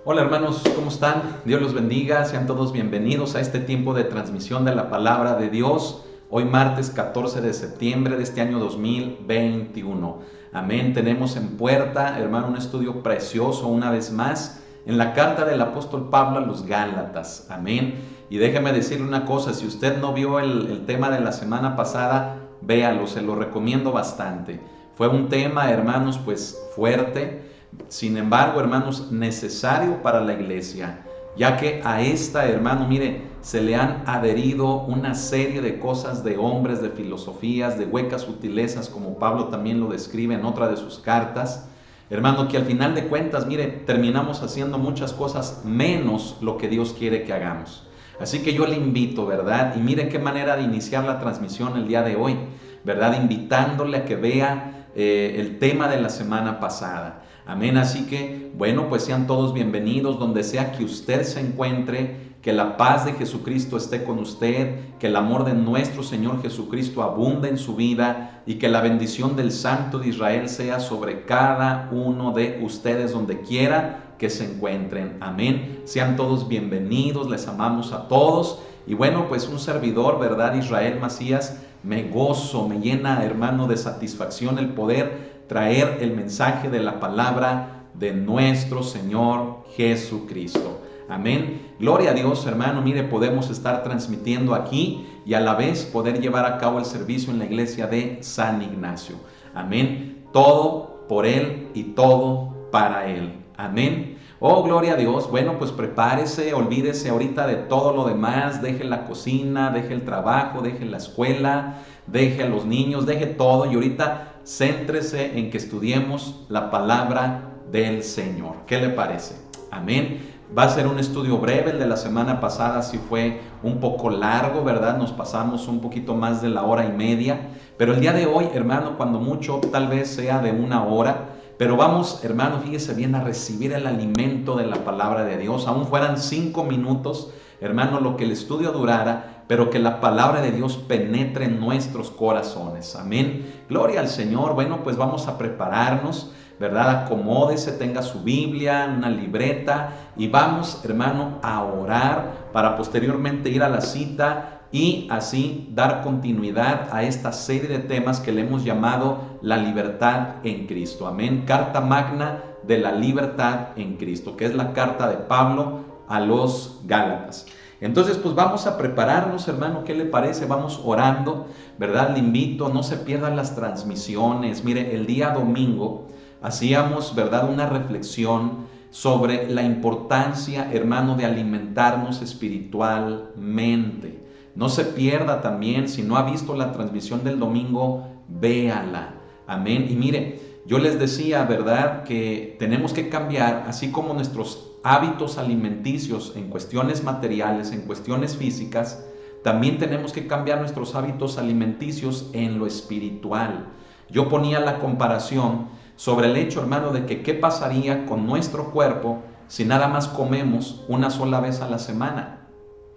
Hola hermanos, ¿cómo están? Dios los bendiga, sean todos bienvenidos a este tiempo de transmisión de la palabra de Dios. Hoy martes 14 de septiembre de este año 2021. Amén, tenemos en puerta, hermano, un estudio precioso una vez más en la carta del apóstol Pablo a los Gálatas. Amén. Y déjeme decirle una cosa, si usted no vio el tema de la semana pasada, véalo, se lo recomiendo bastante. Fue un tema, hermanos, pues fuerte. Sin embargo, hermanos, necesario para la iglesia, ya que a esta, hermano, mire, se le han adherido una serie de cosas de hombres, de filosofías, de huecas sutilezas, como Pablo también lo describe en otra de sus cartas. Hermano, que al final de cuentas, mire, terminamos haciendo muchas cosas menos lo que Dios quiere que hagamos. Así que yo le invito, ¿verdad? Y mire qué manera de iniciar la transmisión el día de hoy, ¿verdad? Invitándole a que vea el tema de la semana pasada. Amén, así que, bueno, pues sean todos bienvenidos donde sea que usted se encuentre, que la paz de Jesucristo esté con usted, que el amor de nuestro Señor Jesucristo abunde en su vida y que la bendición del Santo de Israel sea sobre cada uno de ustedes donde quiera que se encuentren. Amén, sean todos bienvenidos, les amamos a todos. Y bueno, pues un servidor, ¿verdad? Israel Macías, me gozo, me llena, hermano, de satisfacción el poder traer el mensaje de la palabra de nuestro Señor Jesucristo. Amén. Gloria a Dios, hermano. Mire, podemos estar transmitiendo aquí y a la vez poder llevar a cabo el servicio en la iglesia de San Ignacio. Amén. Todo por Él y todo para Él. Amén. Oh, gloria a Dios. Bueno, pues prepárese, olvídese ahorita de todo lo demás, deje la cocina, deje el trabajo, deje la escuela, deje a los niños, deje todo y ahorita céntrese en que estudiemos la palabra del Señor. ¿Qué le parece? Amén. Va a ser un estudio breve, el de la semana pasada sí fue un poco largo, ¿verdad? Nos pasamos un poquito más de la hora y media, pero el día de hoy, hermano, cuando mucho, tal vez sea de una hora, pero vamos, hermano, fíjese bien, a recibir el alimento de la palabra de Dios, aún fueran 5 minutos, hermano, lo que el estudio durara, pero que la palabra de Dios penetre en nuestros corazones. Amén. Gloria al Señor. Bueno, pues vamos a prepararnos, ¿verdad? Acomódese, tenga su Biblia, una libreta y vamos, hermano, a orar para posteriormente ir a la cita y así dar continuidad a esta serie de temas que le hemos llamado la libertad en Cristo. Amén. Carta magna de la libertad en Cristo, que es la carta de Pablo a los Gálatas. Entonces, pues vamos a prepararnos, hermano, ¿qué le parece? Vamos orando, ¿verdad? Le invito, no se pierdan las transmisiones. Mire, el día domingo hacíamos, ¿verdad?, una reflexión sobre la importancia, hermano, de alimentarnos espiritualmente. No se pierda también, si no ha visto la transmisión del domingo, véala. Amén. Y mire, yo les decía, ¿verdad?, que tenemos que cambiar, así como nuestros hábitos alimenticios en cuestiones materiales, en cuestiones físicas, también tenemos que cambiar nuestros hábitos alimenticios en lo espiritual. Yo ponía la comparación sobre el hecho, hermano, de que qué pasaría con nuestro cuerpo si nada más comemos una sola vez a la semana.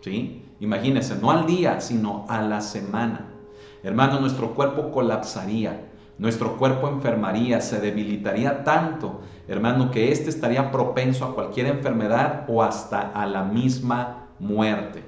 ¿Sí? Imagínense, no al día, sino a la semana. Hermano, nuestro cuerpo colapsaría. Nuestro cuerpo enfermaría, se debilitaría tanto, hermano, que éste estaría propenso a cualquier enfermedad o hasta a la misma muerte.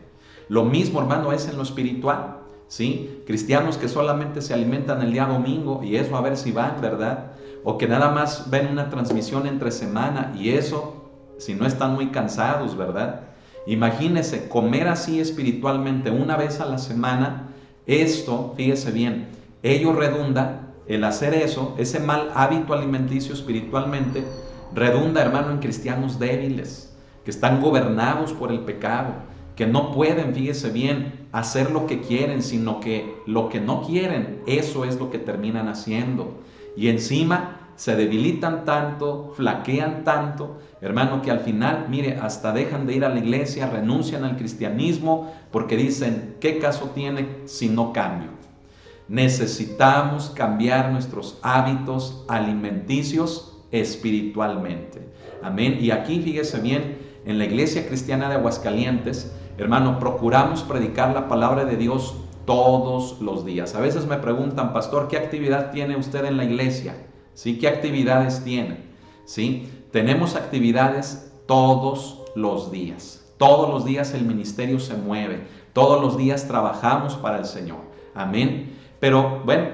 Lo mismo, hermano, es en lo espiritual, ¿sí? Cristianos que solamente se alimentan el día domingo y eso a ver si van, ¿verdad? O que nada más ven una transmisión entre semana y eso, si no están muy cansados, ¿verdad? Imagínense, comer así espiritualmente una vez a la semana, esto, fíjese bien, ello redunda. El hacer eso, ese mal hábito alimenticio espiritualmente, redunda, hermano, en cristianos débiles, que están gobernados por el pecado, que no pueden, fíjese bien, hacer lo que quieren, sino que lo que no quieren, eso es lo que terminan haciendo. Y encima se debilitan tanto, flaquean tanto, hermano, que al final, mire, hasta dejan de ir a la iglesia, renuncian al cristianismo, porque dicen, ¿qué caso tiene si no cambio? Necesitamos cambiar nuestros hábitos alimenticios espiritualmente. Amén. Y aquí fíjese bien, en la Iglesia Cristiana de Aguascalientes, hermano, procuramos predicar la palabra de Dios todos los días. A veces me preguntan, pastor, ¿qué actividad tiene usted en la iglesia? ¿Sí? ¿Qué actividades tiene? ¿Sí? Tenemos actividades todos los días. Todos los días el ministerio se mueve, todos los días trabajamos para el Señor. Amén. Pero bueno,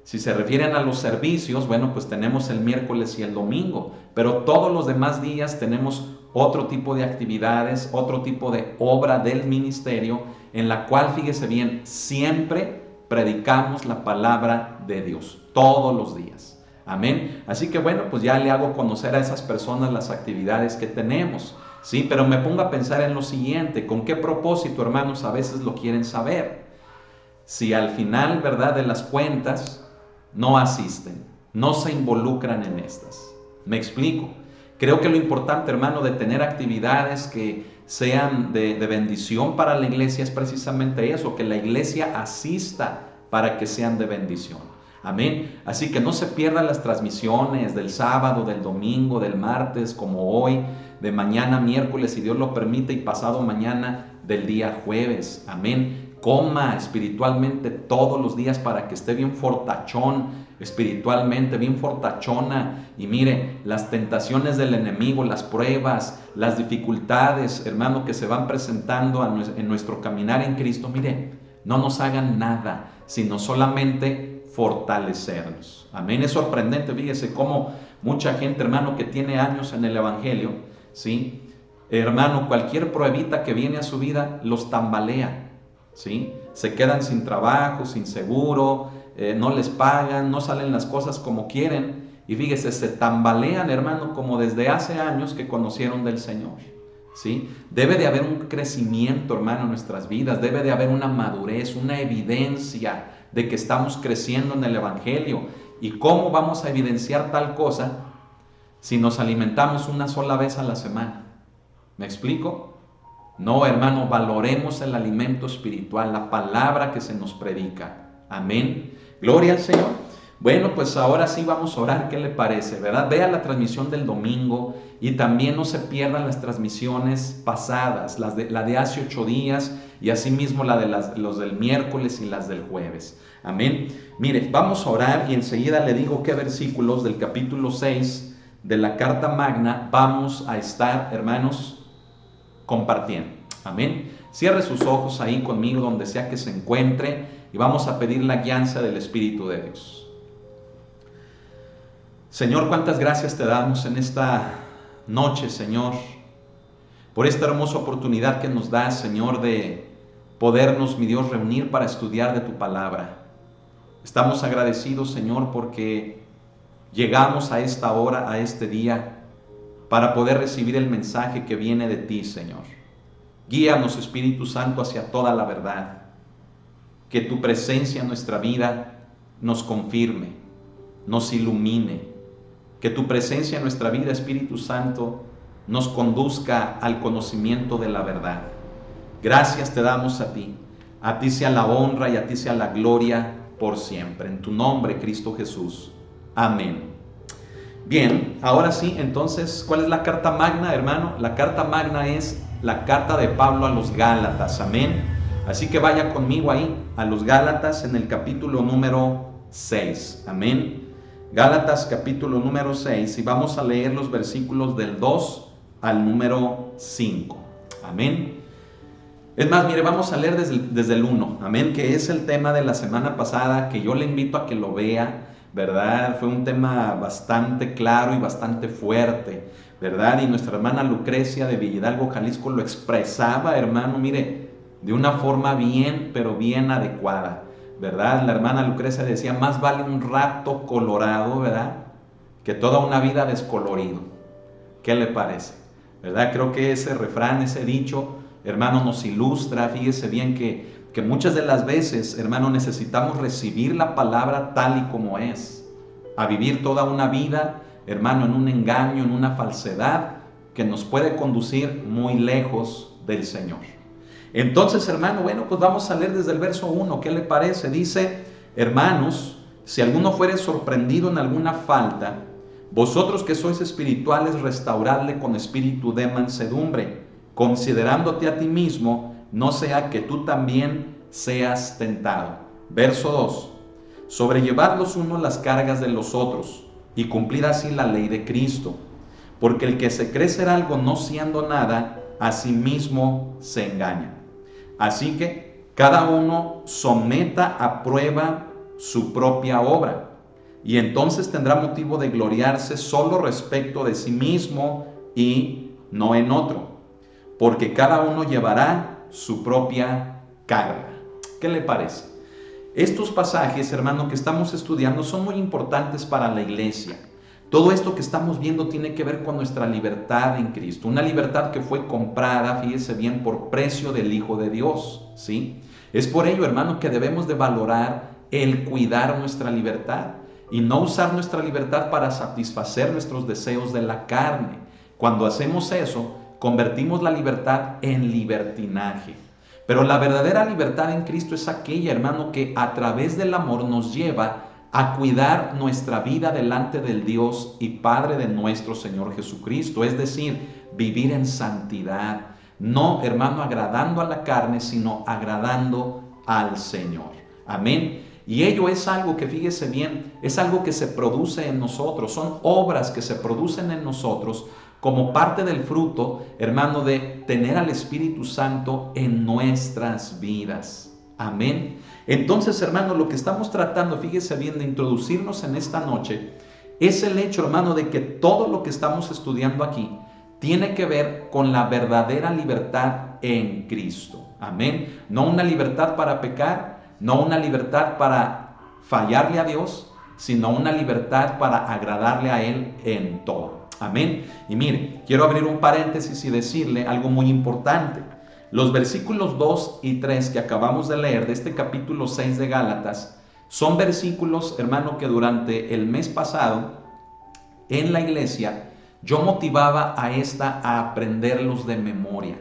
si se refieren a los servicios, bueno, pues tenemos el miércoles y el domingo, pero todos los demás días tenemos otro tipo de actividades, otro tipo de obra del ministerio, en la cual, fíjese bien, siempre predicamos la palabra de Dios, todos los días. Amén. Así que bueno, pues ya le hago conocer a esas personas las actividades que tenemos, ¿sí? Pero me pongo a pensar en lo siguiente: ¿con qué propósito, hermanos, a veces lo quieren saber? Si al final, ¿verdad?, de las cuentas, no asisten, no se involucran en estas. ¿Me explico? Creo que lo importante, hermano, de tener actividades que sean de bendición para la iglesia es precisamente eso, que la iglesia asista para que sean de bendición. Amén. Así que no se pierdan las transmisiones del sábado, del domingo, del martes, como hoy, de mañana miércoles, si Dios lo permite, y pasado mañana del día jueves. Amén. Coma espiritualmente todos los días para que esté bien fortachón espiritualmente, bien fortachona. Y mire, las tentaciones del enemigo, las pruebas, las dificultades, hermano, que se van presentando en nuestro caminar en Cristo, mire, no nos hagan nada, sino solamente fortalecernos. Amén. Es sorprendente, fíjese cómo mucha gente, hermano, que tiene años en el Evangelio, ¿sí? Hermano, cualquier pruebita que viene a su vida los tambalea. ¿Sí? Se quedan sin trabajo, sin seguro, no les pagan, no salen las cosas como quieren, y fíjese, se tambalean, hermano, como desde hace años que conocieron del Señor. ¿Sí? Debe de haber un crecimiento, hermano, en nuestras vidas, debe de haber una madurez, una evidencia de que estamos creciendo en el Evangelio. ¿Y cómo vamos a evidenciar tal cosa si nos alimentamos una sola vez a la semana? ¿Me explico? No, hermano, valoremos el alimento espiritual, la palabra que se nos predica. Amén. Gloria al Señor. Bueno, pues ahora sí vamos a orar. ¿Qué le parece, verdad? Vea la transmisión del domingo y también no se pierdan las transmisiones pasadas, la de hace 8 días y asimismo la de los del miércoles y las del jueves. Amén. Mire, vamos a orar y enseguida le digo qué versículos del capítulo 6 de la Carta Magna vamos a estar, hermanos, compartiendo. Amén. Cierre sus ojos ahí conmigo donde sea que se encuentre y vamos a pedir la guianza del Espíritu de Dios. Señor, cuántas gracias te damos en esta noche, Señor, por esta hermosa oportunidad que nos das, Señor, de podernos, mi Dios, reunir para estudiar de tu palabra. Estamos agradecidos, Señor, porque llegamos a esta hora, a este día, para poder recibir el mensaje que viene de ti, Señor. Guíanos, Espíritu Santo, hacia toda la verdad. Que tu presencia en nuestra vida nos confirme, nos ilumine. Que tu presencia en nuestra vida, Espíritu Santo, nos conduzca al conocimiento de la verdad. Gracias te damos a ti. A ti sea la honra y a ti sea la gloria por siempre. En tu nombre, Cristo Jesús. Amén. Bien, ahora sí, entonces, ¿cuál es la carta magna, hermano? La carta magna es la carta de Pablo a los Gálatas, amén. Así que vaya conmigo ahí, a los Gálatas en el capítulo número 6, amén. Gálatas capítulo número 6 y vamos a leer los versículos del 2 al número 5, amén. Es más, mire, vamos a leer desde el 1, amén, que es el tema de la semana pasada, que yo le invito a que lo vea, ¿verdad? Fue un tema bastante claro y bastante fuerte, ¿verdad? Y nuestra hermana Lucrecia de Villahidalgo, Jalisco, lo expresaba, hermano, mire, de una forma bien, pero bien adecuada, ¿verdad? La hermana Lucrecia decía, más vale un rato colorado, ¿verdad?, que toda una vida descolorido. ¿Qué le parece? ¿Verdad? Creo que ese refrán, ese dicho, hermano, nos ilustra. Fíjese bien que muchas de las veces, hermano, necesitamos recibir la palabra tal y como es, a vivir toda una vida, hermano, en un engaño, en una falsedad que nos puede conducir muy lejos del Señor. Entonces, hermano, bueno, pues vamos a leer desde el verso 1, ¿qué le parece? Dice, hermanos, si alguno fuere sorprendido en alguna falta, vosotros que sois espirituales, restauradle con espíritu de mansedumbre, considerándote a ti mismo, no sea que tú también seas tentado. Verso 2. Sobrellevad los unos las cargas de los otros y cumplid así la ley de Cristo. porque el que se cree ser algo no siendo nada, a sí mismo se engaña. Así que cada uno someta a prueba su propia obra, y entonces tendrá motivo de gloriarse solo respecto de sí mismo y no en otro, porque cada uno llevará su propia carga. ¿Qué le parece? Estos pasajes, hermano, que estamos estudiando son muy importantes para la iglesia. Todo esto que estamos viendo tiene que ver con nuestra libertad en Cristo, una libertad que fue comprada, fíjese bien, por precio del Hijo de Dios, ¿sí? Es por ello, hermano, que debemos de valorar el cuidar nuestra libertad y no usar nuestra libertad para satisfacer nuestros deseos de la carne. Cuando hacemos eso, convertimos la libertad en libertinaje. Pero la verdadera libertad en Cristo es aquella, hermano, que a través del amor nos lleva a cuidar nuestra vida delante del Dios y Padre de nuestro Señor Jesucristo. Es decir, vivir en santidad. No, hermano, agradando a la carne, sino agradando al Señor. Amén. Y ello es algo que, fíjese bien, es algo que se produce en nosotros. Son obras que se producen en nosotros como parte del fruto, hermano, de tener al Espíritu Santo en nuestras vidas. Amén. Entonces, hermano, lo que estamos tratando, fíjese bien, de introducirnos en esta noche, es el hecho, hermano, de que todo lo que estamos estudiando aquí tiene que ver con la verdadera libertad en Cristo. Amén. No una libertad para pecar, no una libertad para fallarle a Dios, sino una libertad para agradarle a Él en todo. Amén. Y mire, quiero abrir un paréntesis y decirle algo muy importante. Los versículos 2 y 3 que acabamos de leer de este capítulo 6 de Gálatas son versículos, hermano, que durante el mes pasado en la iglesia yo motivaba a aprenderlos de memoria.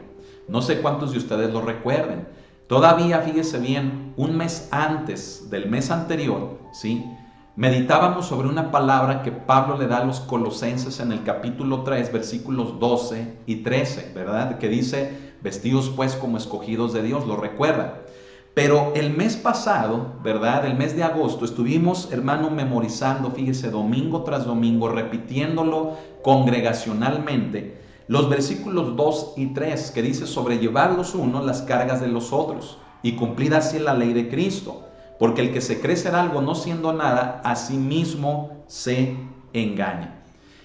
No sé cuántos de ustedes lo recuerden. Todavía, fíjese bien, un mes antes del mes anterior, ¿sí?, meditábamos sobre una palabra que Pablo le da a los colosenses en el capítulo 3, versículos 12 y 13, ¿verdad? Que dice, vestidos pues como escogidos de Dios, lo recuerda. Pero el mes pasado, ¿verdad? El mes de agosto, estuvimos, hermano, memorizando, fíjese, domingo tras domingo, repitiéndolo congregacionalmente, los versículos 2 y 3, que dice, sobrellevar los unos las cargas de los otros, y cumplid así la ley de Cristo. Porque el que se cree ser algo no siendo nada, a sí mismo se engaña.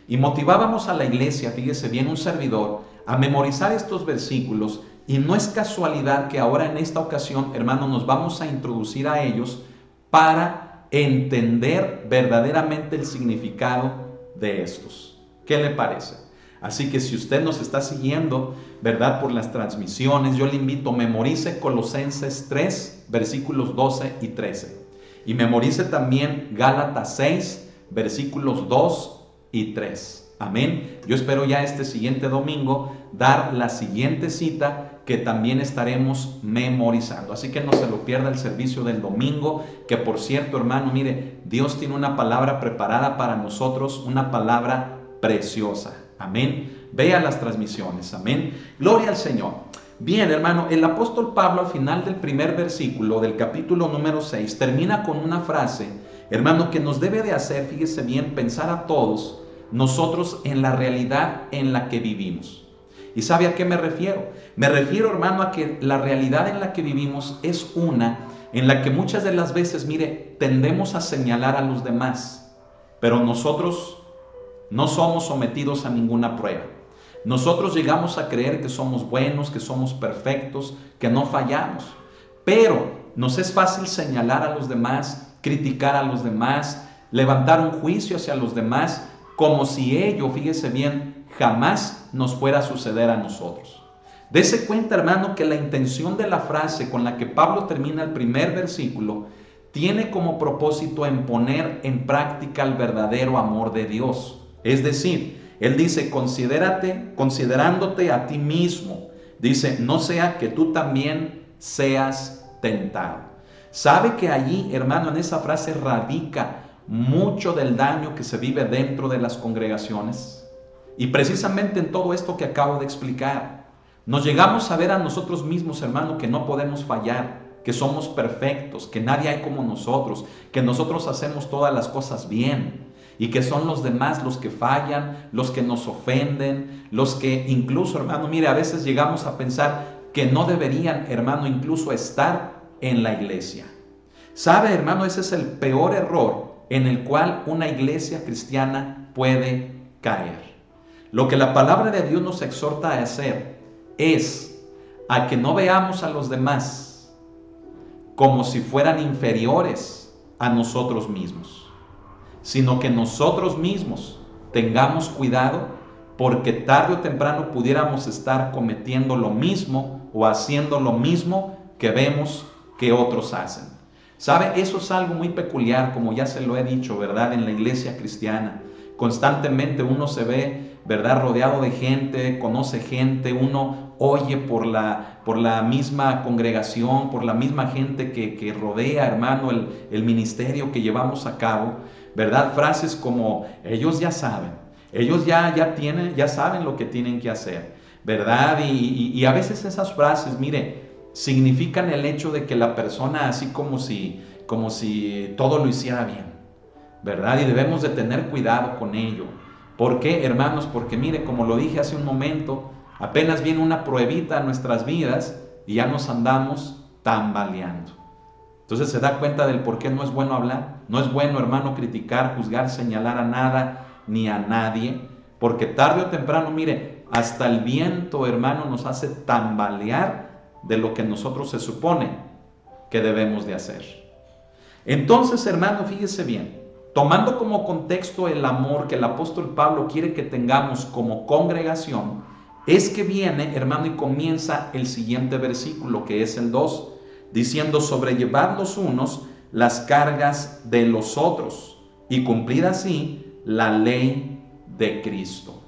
Y motivábamos a la iglesia, fíjese bien, un servidor, a memorizar estos versículos. Y no es casualidad que ahora en esta ocasión, hermano, nos vamos a introducir a ellos para entender verdaderamente el significado de estos. ¿Qué le parece? Así que si usted nos está siguiendo, ¿verdad?, por las transmisiones, yo le invito, memorice Colosenses 3, versículos 12 y 13. Y memorice también Gálatas 6, versículos 2 y 3. Amén. Yo espero ya este siguiente domingo dar la siguiente cita que también estaremos memorizando. Así que no se lo pierda el servicio del domingo, que por cierto, hermano, mire, Dios tiene una palabra preparada para nosotros, una palabra preciosa. Amén. Vea las transmisiones. Amén. Gloria al Señor. Bien, hermano, el apóstol Pablo al final del primer versículo del capítulo número 6 termina con una frase, hermano, que nos debe de hacer, fíjese bien, pensar a todos nosotros en la realidad en la que vivimos. ¿Y sabe a qué me refiero? Me refiero, hermano, a que la realidad en la que vivimos es una en la que muchas de las veces, mire, tendemos a señalar a los demás, pero nosotros no somos sometidos a ninguna prueba. Nosotros llegamos a creer que somos buenos, que somos perfectos, que no fallamos. Pero nos es fácil señalar a los demás, criticar a los demás, levantar un juicio hacia los demás, como si ello, fíjese bien, jamás nos fuera a suceder a nosotros. Dese cuenta, hermano, que la intención de la frase con la que Pablo termina el primer versículo tiene como propósito en poner en práctica el verdadero amor de Dios. Es decir, él dice, considerándote a ti mismo, dice, no sea que tú también seas tentado. ¿Sabe que allí, hermano, en esa frase radica mucho del daño que se vive dentro de las congregaciones? Y precisamente en todo esto que acabo de explicar, nos llegamos a ver a nosotros mismos, hermano, que no podemos fallar, que somos perfectos, que nadie hay como nosotros, que nosotros hacemos todas las cosas bien. y que son los demás los que fallan, los que nos ofenden, los que incluso, hermano, mire, a veces llegamos a pensar que no deberían, hermano, incluso estar en la iglesia. ¿Sabe, hermano? Ese es el peor error en el cual una iglesia cristiana puede caer. Lo que la palabra de Dios nos exhorta a hacer es a que no veamos a los demás como si fueran inferiores a nosotros mismos, sino que nosotros mismos tengamos cuidado, porque tarde o temprano pudiéramos estar cometiendo lo mismo o haciendo lo mismo que vemos que otros hacen. ¿Sabe? Eso es algo muy peculiar, como ya se lo he dicho, ¿verdad? En la iglesia cristiana, constantemente uno se ve, ¿verdad?, rodeado de gente, conoce gente, uno oye por la misma congregación, por la misma gente que rodea, hermano, el ministerio que llevamos a cabo, ¿verdad? Frases como, ellos ya saben, ellos ya saben lo que tienen que hacer, ¿verdad? Y a veces esas frases, mire, significan el hecho de que la persona así como si todo lo hiciera bien, ¿verdad? Y debemos de tener cuidado con ello. ¿Por qué, hermanos? Porque mire, como lo dije hace un momento, apenas viene una pruebita a nuestras vidas y ya nos andamos tambaleando. Entonces se da cuenta del por qué no es bueno hablar. No es bueno, hermano, criticar, juzgar, señalar a nada ni a nadie, porque tarde o temprano, mire, hasta el viento, hermano, nos hace tambalear de lo que nosotros se supone que debemos de hacer. Entonces, hermano, fíjese bien, tomando como contexto el amor que el apóstol Pablo quiere que tengamos como congregación, es que viene, hermano, y comienza el siguiente versículo, que es el 2, diciendo, sobrellevad los unos las cargas de los otros y cumplid así la ley de Cristo.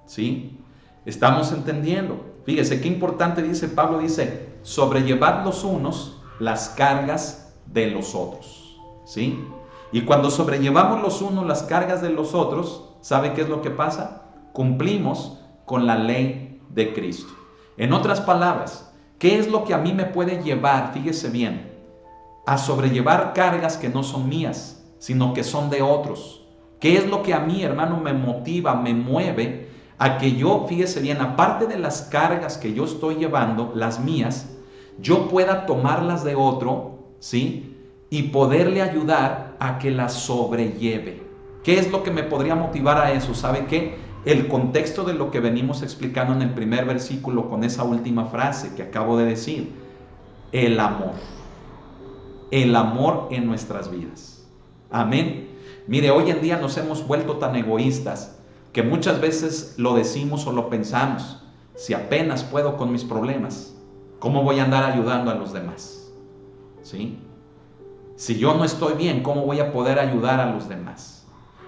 ¿Sí? ¿Estamos entendiendo? Fíjese qué importante dice Pablo, dice, sobrellevad los unos las cargas de los otros. ¿Sí? Y cuando sobrellevamos los unos las cargas de los otros, ¿sabe qué es lo que pasa? Cumplimos con la ley de Cristo. En otras palabras, ¿qué es lo que a mí me puede llevar, fíjese bien, a sobrellevar cargas que no son mías, sino que son de otros? ¿Qué es lo que a mí, hermano, me motiva, me mueve a que yo, fíjese bien, aparte de las cargas que yo estoy llevando, las mías, yo pueda tomarlas de otro, ¿sí?, y poderle ayudar a que las sobrelleve? ¿Qué es lo que me podría motivar a eso? ¿Sabe qué? El contexto de lo que venimos explicando en el primer versículo con esa última frase que acabo de decir. El amor. El amor en nuestras vidas. Amén. Mire, hoy en día nos hemos vuelto tan egoístas que muchas veces lo decimos o lo pensamos. Si apenas puedo con mis problemas, ¿cómo voy a andar ayudando a los demás? ¿Sí? Si yo no estoy bien, ¿cómo voy a poder ayudar a los demás?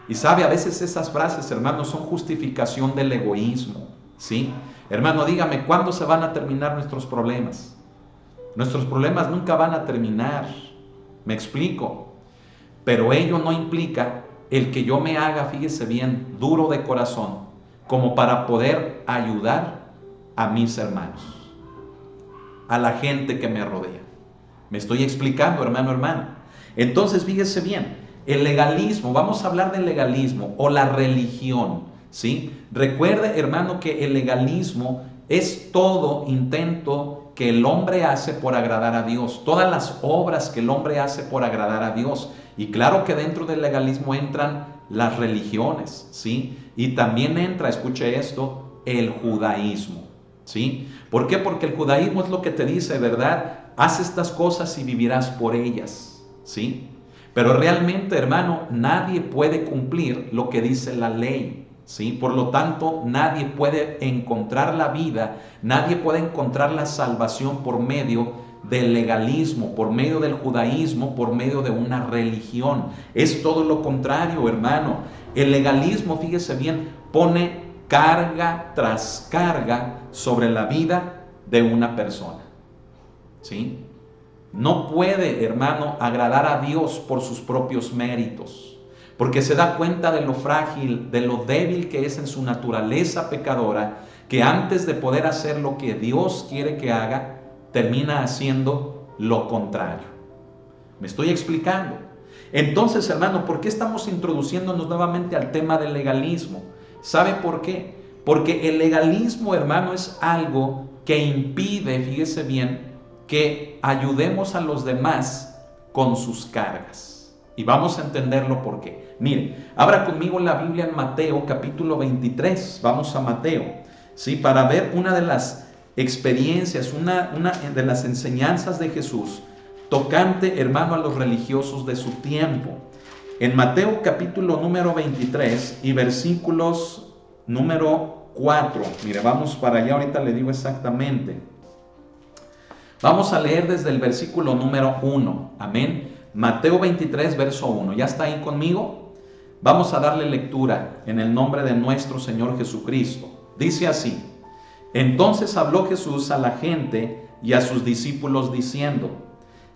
Y sabe, a veces esas frases, hermanos, son justificación del egoísmo, ¿sí? Hermano, dígame, ¿cuándo se van a terminar nuestros problemas? Nuestros problemas nunca van a terminar, me explico. Pero ello no implica el que yo me haga, fíjese bien, duro de corazón, como para poder ayudar a mis hermanos, a la gente que me rodea. ¿Me estoy explicando, hermano, hermana? Entonces, fíjese bien, el legalismo, vamos a hablar del legalismo o la religión, ¿sí? Recuerde, hermano, que el legalismo es todo intento que el hombre hace por agradar a Dios, todas las obras que el hombre hace por agradar a Dios. Y claro que dentro del legalismo entran las religiones, ¿sí? Y también entra, escuche esto, el judaísmo, ¿sí? ¿Por qué? Porque el judaísmo es lo que te dice, ¿verdad? Haz estas cosas y vivirás por ellas, ¿sí? Pero realmente, hermano, nadie puede cumplir lo que dice la ley, ¿sí? Por lo tanto, nadie puede encontrar la vida, nadie puede encontrar la salvación por medio del legalismo, por medio del judaísmo, por medio de una religión. Es todo lo contrario, hermano. El legalismo, fíjese bien, pone carga tras carga sobre la vida de una persona, ¿sí? No puede, hermano, agradar a Dios por sus propios méritos, porque se da cuenta de lo frágil, de lo débil que es en su naturaleza pecadora, que antes de poder hacer lo que Dios quiere que haga, termina haciendo lo contrario. ¿Me estoy explicando? Entonces, hermano, ¿por qué estamos introduciéndonos nuevamente al tema del legalismo? ¿Sabe por qué? Porque el legalismo, hermano, es algo que impide, fíjese bien, que ayudemos a los demás con sus cargas. Y vamos a entenderlo por qué. Mire, abra conmigo la Biblia en Mateo capítulo 23. Vamos a Mateo, ¿sí? Para ver una de las experiencias, una de las enseñanzas de Jesús tocante, hermano, a los religiosos de su tiempo. En Mateo capítulo número 23 y versículos número 4. Mire, vamos para allá, ahorita le digo exactamente. Vamos a leer desde el versículo número 1. Amén. Mateo 23, verso 1. ¿Ya está ahí conmigo? Vamos a darle lectura en el nombre de nuestro Señor Jesucristo. Dice así: Entonces habló Jesús a la gente y a sus discípulos diciendo: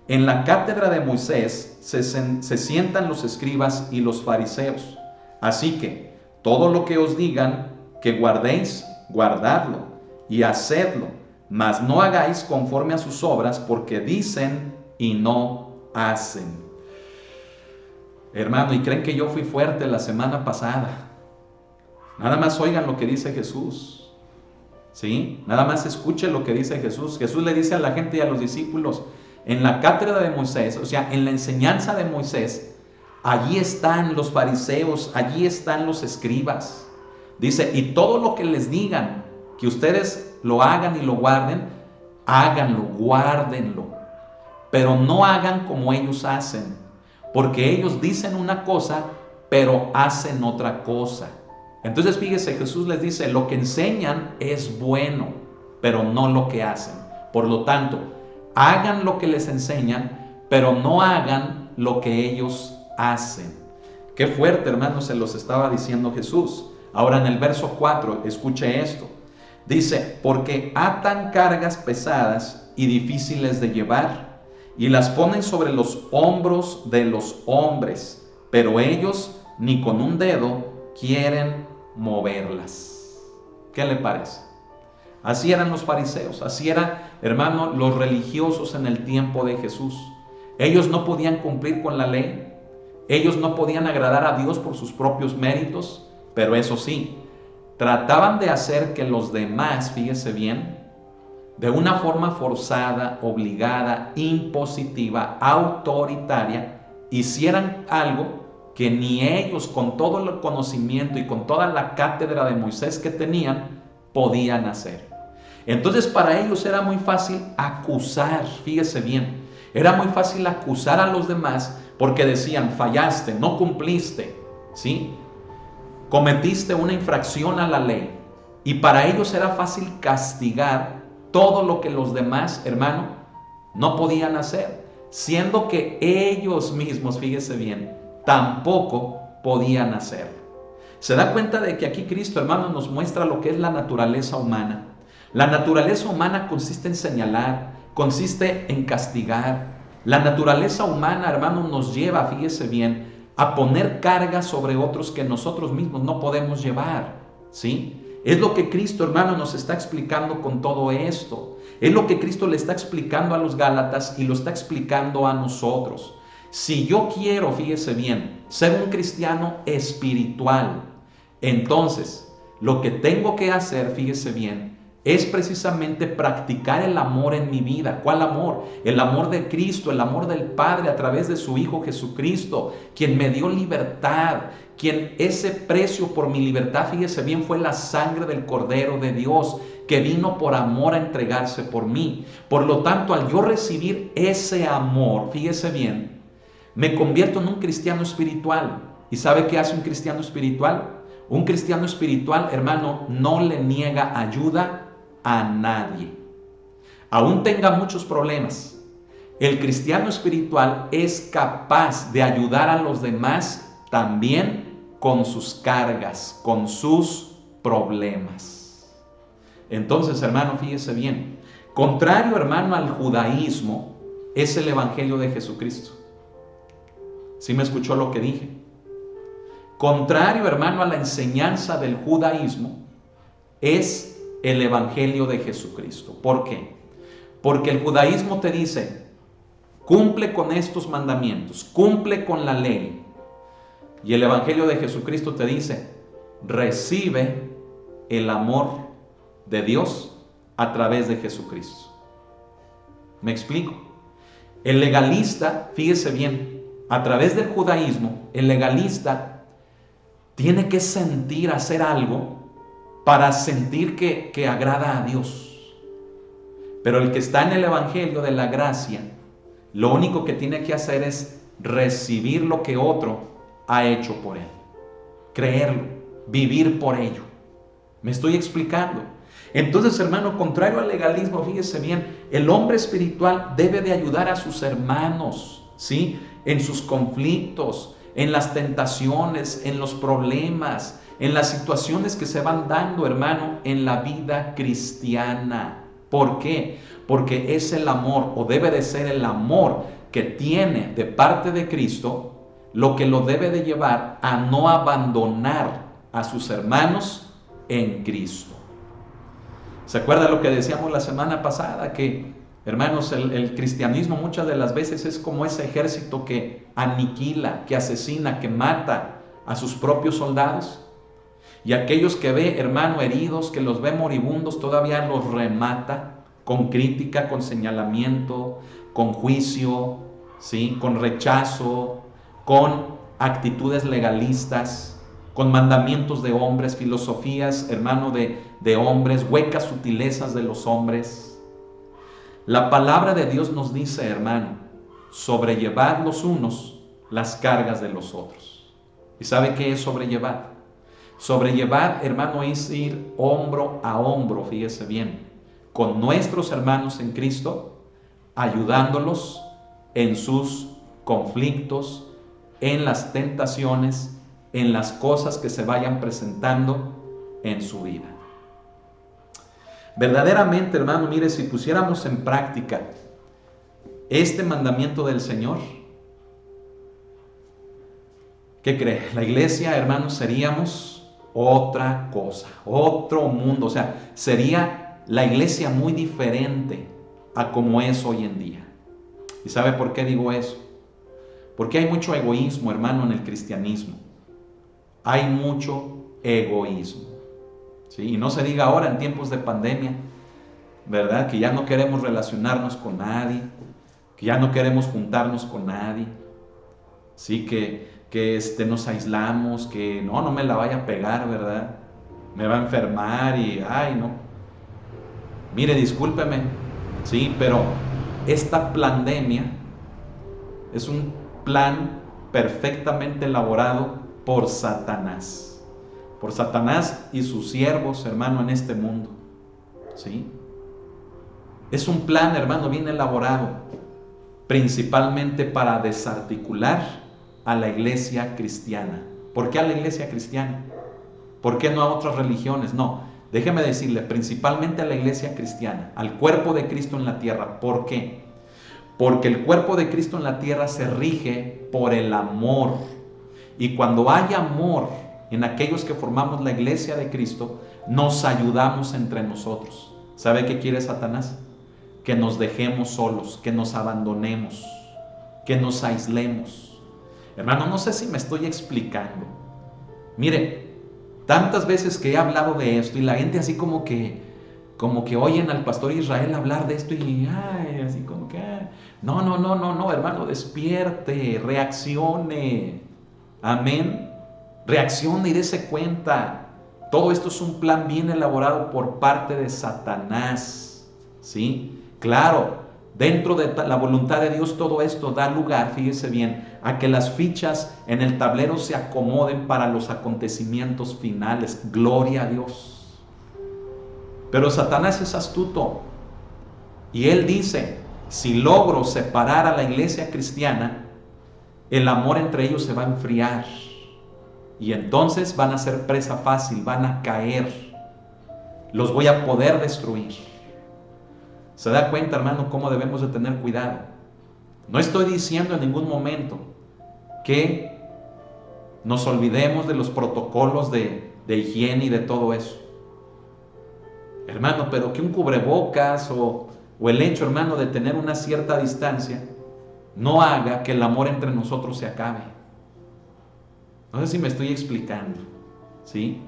En la cátedra de Moisés se sientan los escribas y los fariseos. Así que todo lo que os digan que guardéis, guardadlo y hacedlo, mas no hagáis conforme a sus obras, porque dicen y no hacen. Hermano, ¿y creen que yo fui fuerte la semana pasada? Nada más oigan lo que dice Jesús, ¿sí? Nada más escuchen lo que dice Jesús. Jesús le dice a la gente y a los discípulos: en la cátedra de Moisés, o sea, en la enseñanza de Moisés, allí están los fariseos, allí están los escribas. Dice, y todo lo que les digan, que ustedes lo hagan y lo guarden, háganlo, guárdenlo. Pero no hagan como ellos hacen, porque ellos dicen una cosa, pero hacen otra cosa. Entonces fíjese, Jesús les dice, lo que enseñan es bueno, pero no lo que hacen. Por lo tanto, hagan lo que les enseñan, pero no hagan lo que ellos hacen. Qué fuerte, hermano, se los estaba diciendo Jesús. Ahora en el verso 4, escuche esto. Dice, porque atan cargas pesadas y difíciles de llevar, y las ponen sobre los hombros de los hombres, pero ellos ni con un dedo quieren moverlas. ¿Qué le parece? Así eran los fariseos, así eran, hermano, los religiosos en el tiempo de Jesús. Ellos no podían cumplir con la ley, ellos no podían agradar a Dios por sus propios méritos, pero eso sí, trataban de hacer que los demás, fíjese bien, de una forma forzada, obligada, impositiva, autoritaria, hicieran algo que ni ellos, con todo el conocimiento y con toda la cátedra de Moisés que tenían, podían hacer. Entonces para ellos era muy fácil acusar, fíjese bien, era muy fácil acusar a los demás porque decían, fallaste, no cumpliste, ¿sí? Cometiste una infracción a la ley. Y para ellos era fácil castigar todo lo que los demás, hermano, no podían hacer, siendo que ellos mismos, fíjese bien, tampoco podían hacer. Se da cuenta de que aquí Cristo, hermano, nos muestra lo que es la naturaleza humana. La naturaleza humana consiste en señalar, consiste en castigar. La naturaleza humana, hermano, nos lleva, fíjese bien, a poner cargas sobre otros que nosotros mismos no podemos llevar, ¿sí? Es lo que Cristo, hermano, nos está explicando con todo esto. Es lo que Cristo le está explicando a los Gálatas y lo está explicando a nosotros. Si yo quiero, fíjese bien, ser un cristiano espiritual, entonces lo que tengo que hacer, fíjese bien, es precisamente practicar el amor en mi vida. ¿Cuál amor? El amor de Cristo, el amor del Padre a través de su Hijo Jesucristo, quien me dio libertad, quien ese precio por mi libertad, fíjese bien, fue la sangre del Cordero de Dios, que vino por amor a entregarse por mí. Por lo tanto, al yo recibir ese amor, fíjese bien, me convierto en un cristiano espiritual. ¿Y sabe qué hace un cristiano espiritual? Un cristiano espiritual, hermano, no le niega ayuda a nadie. Aún tenga muchos problemas, el cristiano espiritual es capaz de ayudar a los demás también con sus cargas, con sus problemas. Entonces, hermano, fíjese bien, contrario, hermano, al judaísmo, es el evangelio de Jesucristo. ¿Sí me escuchó lo que dije? Contrario, hermano, a la enseñanza del judaísmo, es el evangelio de Jesucristo. ¿Por qué? Porque el judaísmo te dice, cumple con estos mandamientos, cumple con la ley. Y el Evangelio de Jesucristo te dice, recibe el amor de Dios a través de Jesucristo. ¿Me explico? El legalista, fíjese bien, a través del judaísmo, el legalista tiene que sentir hacer algo para sentir que agrada a Dios. Pero el que está en el Evangelio de la gracia, lo único que tiene que hacer es recibir lo que otro ha hecho por él, creerlo, vivir por ello. ¿Me estoy explicando? Entonces, hermano, contrario al legalismo, fíjese bien, el hombre espiritual debe de ayudar a sus hermanos, ¿sí? En sus conflictos, en las tentaciones, en los problemas, en las situaciones que se van dando, hermano, en la vida cristiana. ¿Por qué? Porque es el amor, o debe de ser el amor que tiene de parte de Cristo, lo que lo debe de llevar a no abandonar a sus hermanos en Cristo. ¿Se acuerda lo que decíamos la semana pasada? Que, hermanos, el cristianismo muchas de las veces es como ese ejército que aniquila, que asesina, que mata a sus propios soldados. Y aquellos que ve, hermano, heridos, que los ve moribundos, todavía los remata con crítica, con señalamiento, con juicio, ¿sí? Con rechazo, con actitudes legalistas, con mandamientos de hombres, filosofías, hermano, de hombres, huecas sutilezas de los hombres. La palabra de Dios nos dice, hermano, sobrellevad los unos las cargas de los otros. ¿Y sabe qué es sobrellevar? Sobrellevar, hermano, es ir hombro a hombro, fíjese bien, con nuestros hermanos en Cristo, ayudándolos en sus conflictos, en las tentaciones, en las cosas que se vayan presentando en su vida. Verdaderamente, hermano, mire, si pusiéramos en práctica este mandamiento del Señor, ¿qué cree? La iglesia, hermanos, seríamos otra cosa, otro mundo. O sea, sería la iglesia muy diferente a como es hoy en día. ¿Y sabe por qué digo eso? Porque hay mucho egoísmo, hermano, en el cristianismo. Hay mucho egoísmo. ¿Sí? Y no se diga ahora en tiempos de pandemia, ¿verdad? Que ya no queremos relacionarnos con nadie, que ya no queremos juntarnos con nadie. Sí, que nos aislamos, que no me la vaya a pegar, ¿verdad? Me va a enfermar y, ay, no. Mire, discúlpeme, sí, pero esta pandemia es un plan perfectamente elaborado por Satanás y sus siervos, hermano, en este mundo, ¿sí? Es un plan, hermano, bien elaborado, principalmente para desarticular a la iglesia cristiana. ¿Por qué a la iglesia cristiana? ¿Por qué no a otras religiones? No, déjeme decirle, principalmente a la iglesia cristiana, al cuerpo de Cristo en la tierra. ¿Por qué? Porque el cuerpo de Cristo en la tierra se rige por el amor. Y cuando hay amor en aquellos que formamos la iglesia de Cristo, nos ayudamos entre nosotros. ¿Sabe qué quiere Satanás? Que nos dejemos solos, que nos abandonemos, que nos aislemos. Hermano, no sé si me estoy explicando. Mire, tantas veces que he hablado de esto y la gente así como que oyen al pastor Israel hablar de esto y así como que no, hermano, despierte, reaccione. Amén. Reaccione y dése cuenta. Todo esto es un plan bien elaborado por parte de Satanás. ¿Sí? Claro, dentro de la voluntad de Dios todo esto da lugar, fíjese bien, a que las fichas en el tablero se acomoden para los acontecimientos finales. Gloria a Dios. Pero Satanás es astuto y él dice, si logro separar a la iglesia cristiana, el amor entre ellos se va a enfriar y entonces van a ser presa fácil, van a caer, los voy a poder destruir. ¿Se da cuenta, hermano, cómo debemos de tener cuidado? No estoy diciendo en ningún momento que nos olvidemos de los protocolos de higiene y de todo eso. Hermano, pero que un cubrebocas o el hecho, hermano, de tener una cierta distancia no haga que el amor entre nosotros se acabe. No sé si me estoy explicando, ¿sí?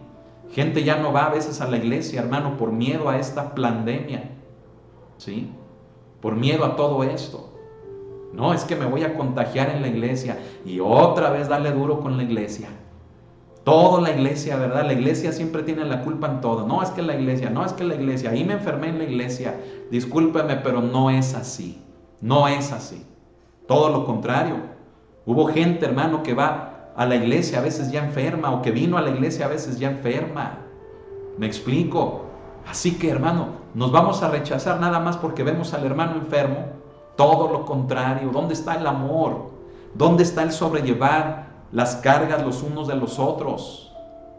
Gente ya no va a veces a la iglesia, hermano, por miedo a esta pandemia, ¿sí? Por miedo a todo esto. No, es que me voy a contagiar en la iglesia y otra vez darle duro con la iglesia. Todo la iglesia, ¿verdad? La iglesia siempre tiene la culpa en todo. No, es que la iglesia, no, es que la iglesia. Ahí me enfermé en la iglesia. Discúlpeme, pero no es así. No es así. Todo lo contrario. Hubo gente, hermano, que va a la iglesia a veces ya enferma, o que vino a la iglesia a veces ya enferma. ¿Me explico? Así que, hermano, nos vamos a rechazar nada más porque vemos al hermano enfermo. Todo lo contrario. ¿Dónde está el amor? ¿Dónde está el sobrellevar las cargas los unos de los otros?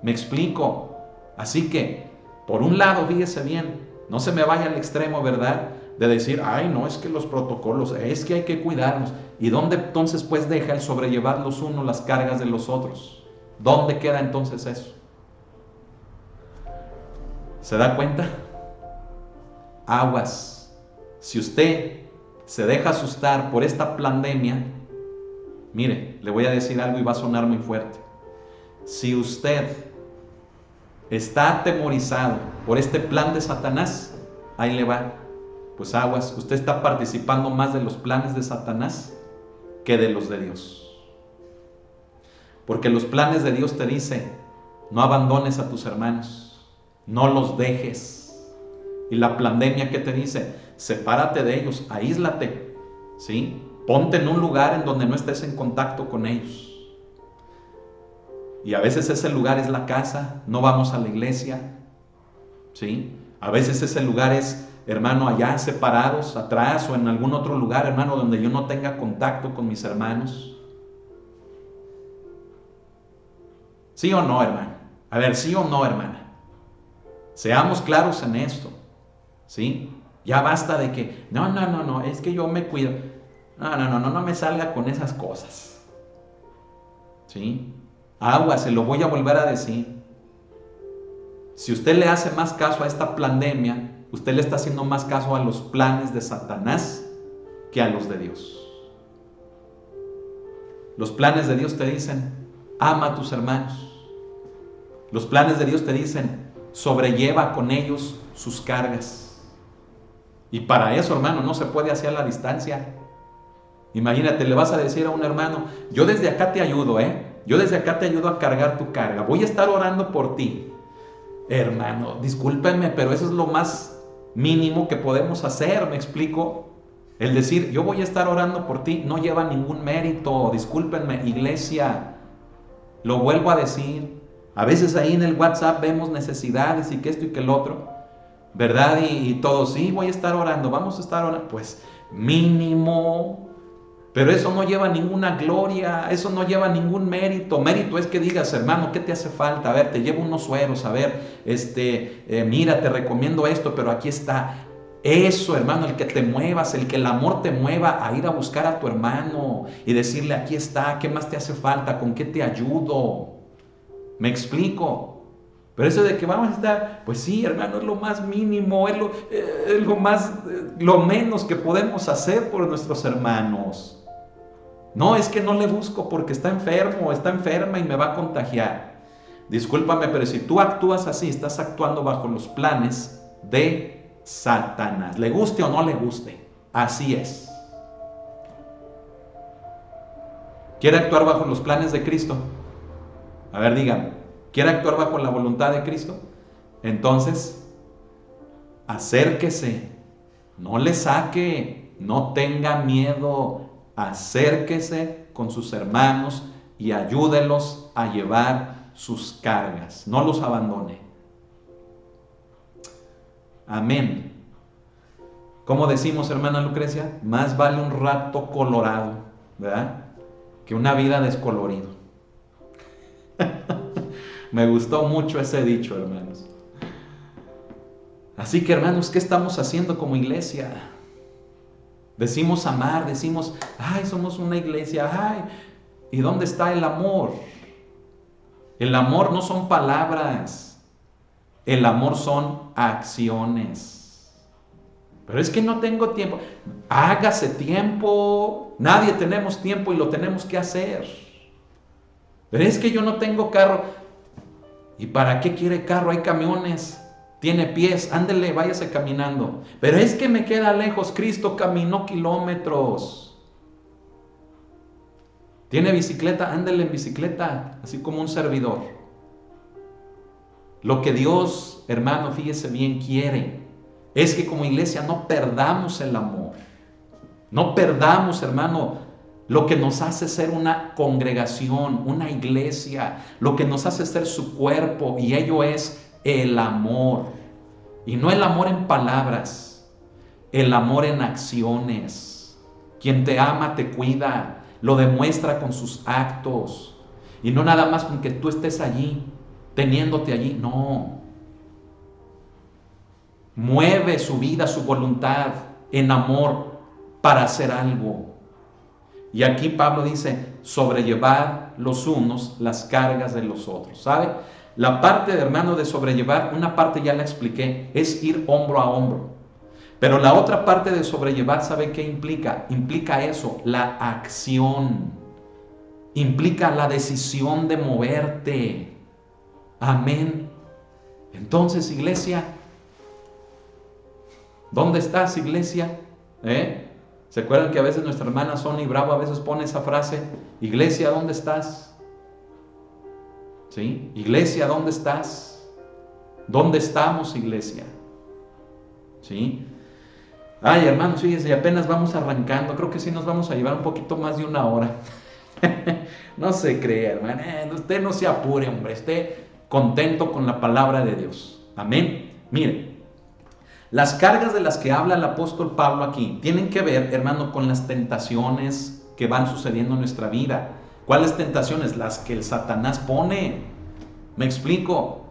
¿Me explico? Así que, por un lado, fíjese bien, no se me vaya al extremo, ¿verdad? De decir, ay, no, es que los protocolos, es que hay que cuidarnos. ¿Y dónde entonces pues deja el sobrellevar los unos las cargas de los otros? ¿Dónde queda entonces eso? ¿Se da cuenta? Aguas. Si usted se deja asustar por esta pandemia, mire, le voy a decir algo y va a sonar muy fuerte. Si usted está atemorizado por este plan de Satanás, ahí le va. Pues aguas, usted está participando más de los planes de Satanás que de los de Dios. Porque los planes de Dios te dicen, no abandones a tus hermanos, no los dejes. Y la pandemia, ¿qué te dice? Sepárate de ellos, aíslate, ¿sí? Ponte en un lugar en donde no estés en contacto con ellos. Y a veces ese lugar es la casa, no vamos a la iglesia, ¿sí? A veces ese lugar es, hermano, allá separados, atrás o en algún otro lugar, hermano, donde yo no tenga contacto con mis hermanos. ¿Sí o no, hermano? A ver, ¿sí o no, hermana? Seamos claros en esto, ¿sí? Ya basta de que, no, es que yo me cuido. No me salga con esas cosas, ¿sí? Agua, se lo voy a volver a decir. Si usted le hace más caso a esta pandemia, usted le está haciendo más caso a los planes de Satanás que a los de Dios. Los planes de Dios te dicen, ama a tus hermanos. Los planes de Dios te dicen, sobrelleva con ellos sus cargas. Y para eso, hermano, no se puede hacer a la distancia. Imagínate, le vas a decir a un hermano, yo desde acá te ayudo, yo desde acá te ayudo a cargar tu carga. Voy a estar orando por ti. Hermano, discúlpenme, pero eso es lo más mínimo que podemos hacer, ¿me explico? El decir, yo voy a estar orando por ti, no lleva ningún mérito. Discúlpenme, iglesia, lo vuelvo a decir. A veces ahí en el WhatsApp vemos necesidades y que esto y que el otro, ¿verdad? Y todos, sí, voy a estar orando, vamos a estar orando. Pues mínimo. Pero eso no lleva ninguna gloria, eso no lleva ningún mérito. Mérito es que digas, hermano, ¿qué te hace falta? A ver, te llevo unos sueros, a ver, mira, te recomiendo esto, pero aquí está. Eso, hermano, el que te muevas, el que el amor te mueva a ir a buscar a tu hermano y decirle, aquí está, ¿qué más te hace falta? ¿Con qué te ayudo? ¿Me explico? Pero eso de que vamos a estar, pues sí, hermano, es lo más mínimo, es lo menos que podemos hacer por nuestros hermanos. No, es que no le busco porque está enfermo, está enferma y me va a contagiar. Discúlpame, pero si tú actúas así, estás actuando bajo los planes de Satanás. Le guste o no le guste, así es. ¿Quiere actuar bajo los planes de Cristo? A ver, dígame, ¿quiere actuar bajo la voluntad de Cristo? Entonces, acérquese, no le saque, no tenga miedo. Acérquese con sus hermanos y ayúdelos a llevar sus cargas. No los abandone. Amén. ¿Cómo decimos, hermana Lucrecia? Más vale un rato colorado, ¿verdad? Que una vida descolorido. Me gustó mucho ese dicho, hermanos. Así que, hermanos, ¿qué estamos haciendo como iglesia? Decimos amar, decimos, ay, somos una iglesia, ay, ¿y dónde está el amor? El amor no son palabras, el amor son acciones. Pero es que no tengo tiempo. Hágase tiempo. Nadie tenemos tiempo y lo tenemos que hacer. Pero es que yo no tengo carro. ¿Y para qué quiere carro? Hay camiones. Tiene pies. Ándele, váyase caminando. Pero es que me queda lejos. Cristo caminó kilómetros. ¿Tiene bicicleta? Ándele en bicicleta. Así como un servidor. Lo que Dios, hermano, fíjese bien, quiere es que como iglesia no perdamos el amor. No perdamos, hermano, lo que nos hace ser una congregación, una iglesia, lo que nos hace ser su cuerpo, y ello es el amor. Y no el amor en palabras, el amor en acciones. Quien te ama te cuida, lo demuestra con sus actos. Y no nada más con que tú estés allí, teniéndote allí, no. Mueve su vida, su voluntad en amor para hacer algo. Y aquí Pablo dice, sobrellevar los unos las cargas de los otros. ¿Sabe? La parte, hermano, de sobrellevar, una parte ya la expliqué, es ir hombro a hombro. Pero la otra parte de sobrellevar, ¿sabe qué implica? Implica eso, la acción. Implica la decisión de moverte. Amén. Entonces, iglesia, ¿dónde estás, iglesia? ¿Se acuerdan que a veces nuestra hermana Sonia Bravo a veces pone esa frase? Iglesia, ¿dónde estás? ¿Sí? Iglesia, ¿dónde estás? ¿Dónde estamos, iglesia? ¿Sí? Ay, hermanos, fíjense, apenas vamos arrancando. Creo que sí nos vamos a llevar un poquito más de una hora. No se crea, hermano. Usted no se apure, hombre. Esté contento con la palabra de Dios. Amén. Mire, las cargas de las que habla el apóstol Pablo aquí tienen que ver, hermano, con las tentaciones que van sucediendo en nuestra vida. ¿Cuáles tentaciones? Las que el Satanás pone. ¿Me explico?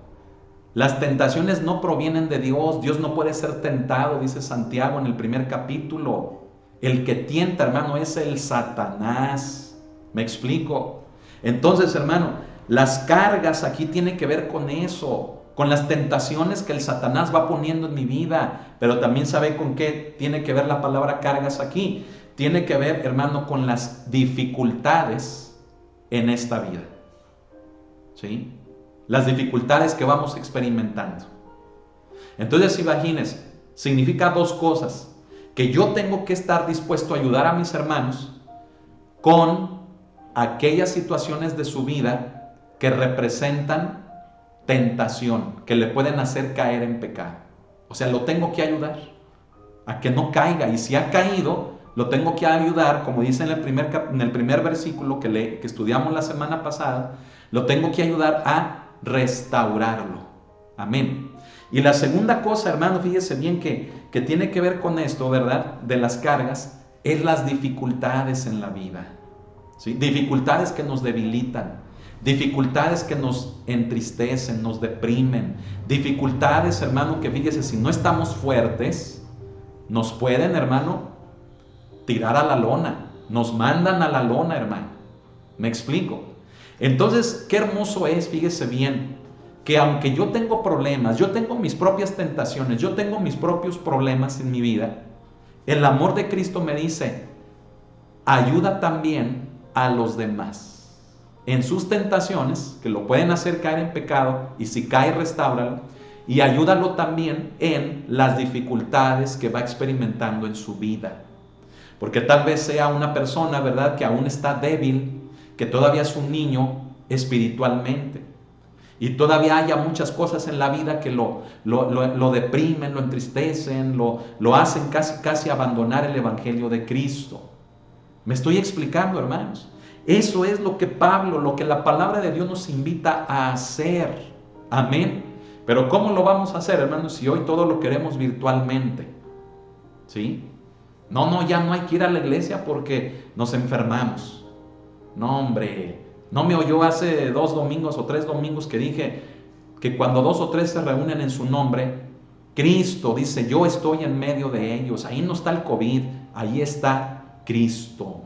Las tentaciones no provienen de Dios. Dios no puede ser tentado, dice Santiago en el primer capítulo. El que tienta, hermano, es el Satanás. ¿Me explico? Entonces, hermano, las cargas aquí tienen que ver con eso, con las tentaciones que el Satanás va poniendo en mi vida. Pero también sabe con qué tiene que ver la palabra cargas aquí. Tiene que ver, hermano, con las dificultades en esta vida. ¿Sí? Las dificultades que vamos experimentando. Entonces, imagínense, significa dos cosas: que yo tengo que estar dispuesto a ayudar a mis hermanos con aquellas situaciones de su vida que representan tentación, que le pueden hacer caer en pecado. O sea, lo tengo que ayudar a que no caiga, y si ha caído, lo tengo que ayudar, como dice en el primer versículo que estudiamos la semana pasada, lo tengo que ayudar a restaurarlo. Amén. Y la segunda cosa, hermano, fíjese bien que tiene que ver con esto, ¿verdad? De las cargas, es las dificultades en la vida. ¿Sí? Dificultades que nos debilitan, dificultades que nos entristecen, nos deprimen, dificultades, hermano, que fíjese, si no estamos fuertes, nos pueden, hermano, tirar a la lona, nos mandan a la lona, hermano. ¿Me explico? Entonces, qué hermoso es, fíjese bien, que aunque yo tengo problemas, yo tengo mis propias tentaciones, yo tengo mis propios problemas en mi vida, el amor de Cristo me dice, ayuda también a los demás en sus tentaciones, que lo pueden hacer caer en pecado, y si cae, restáuralo, y ayúdalo también en las dificultades que va experimentando en su vida. Porque tal vez sea una persona, ¿verdad?, que aún está débil, que todavía es un niño espiritualmente, y todavía haya muchas cosas en la vida que lo deprimen, lo entristecen, lo hacen casi abandonar el Evangelio de Cristo. ¿Me estoy explicando, hermanos? Eso es lo que Pablo, lo que la palabra de Dios nos invita a hacer. Amén. Pero ¿cómo lo vamos a hacer, hermanos, si hoy todo lo queremos virtualmente? ¿Sí? No, ya no hay que ir a la iglesia porque nos enfermamos. No, hombre, no me oyó hace 2 domingos o 3 domingos que dije que cuando 2 o 3 se reúnen en su nombre, Cristo dice, yo estoy en medio de ellos. Ahí no está el COVID, ahí está Cristo.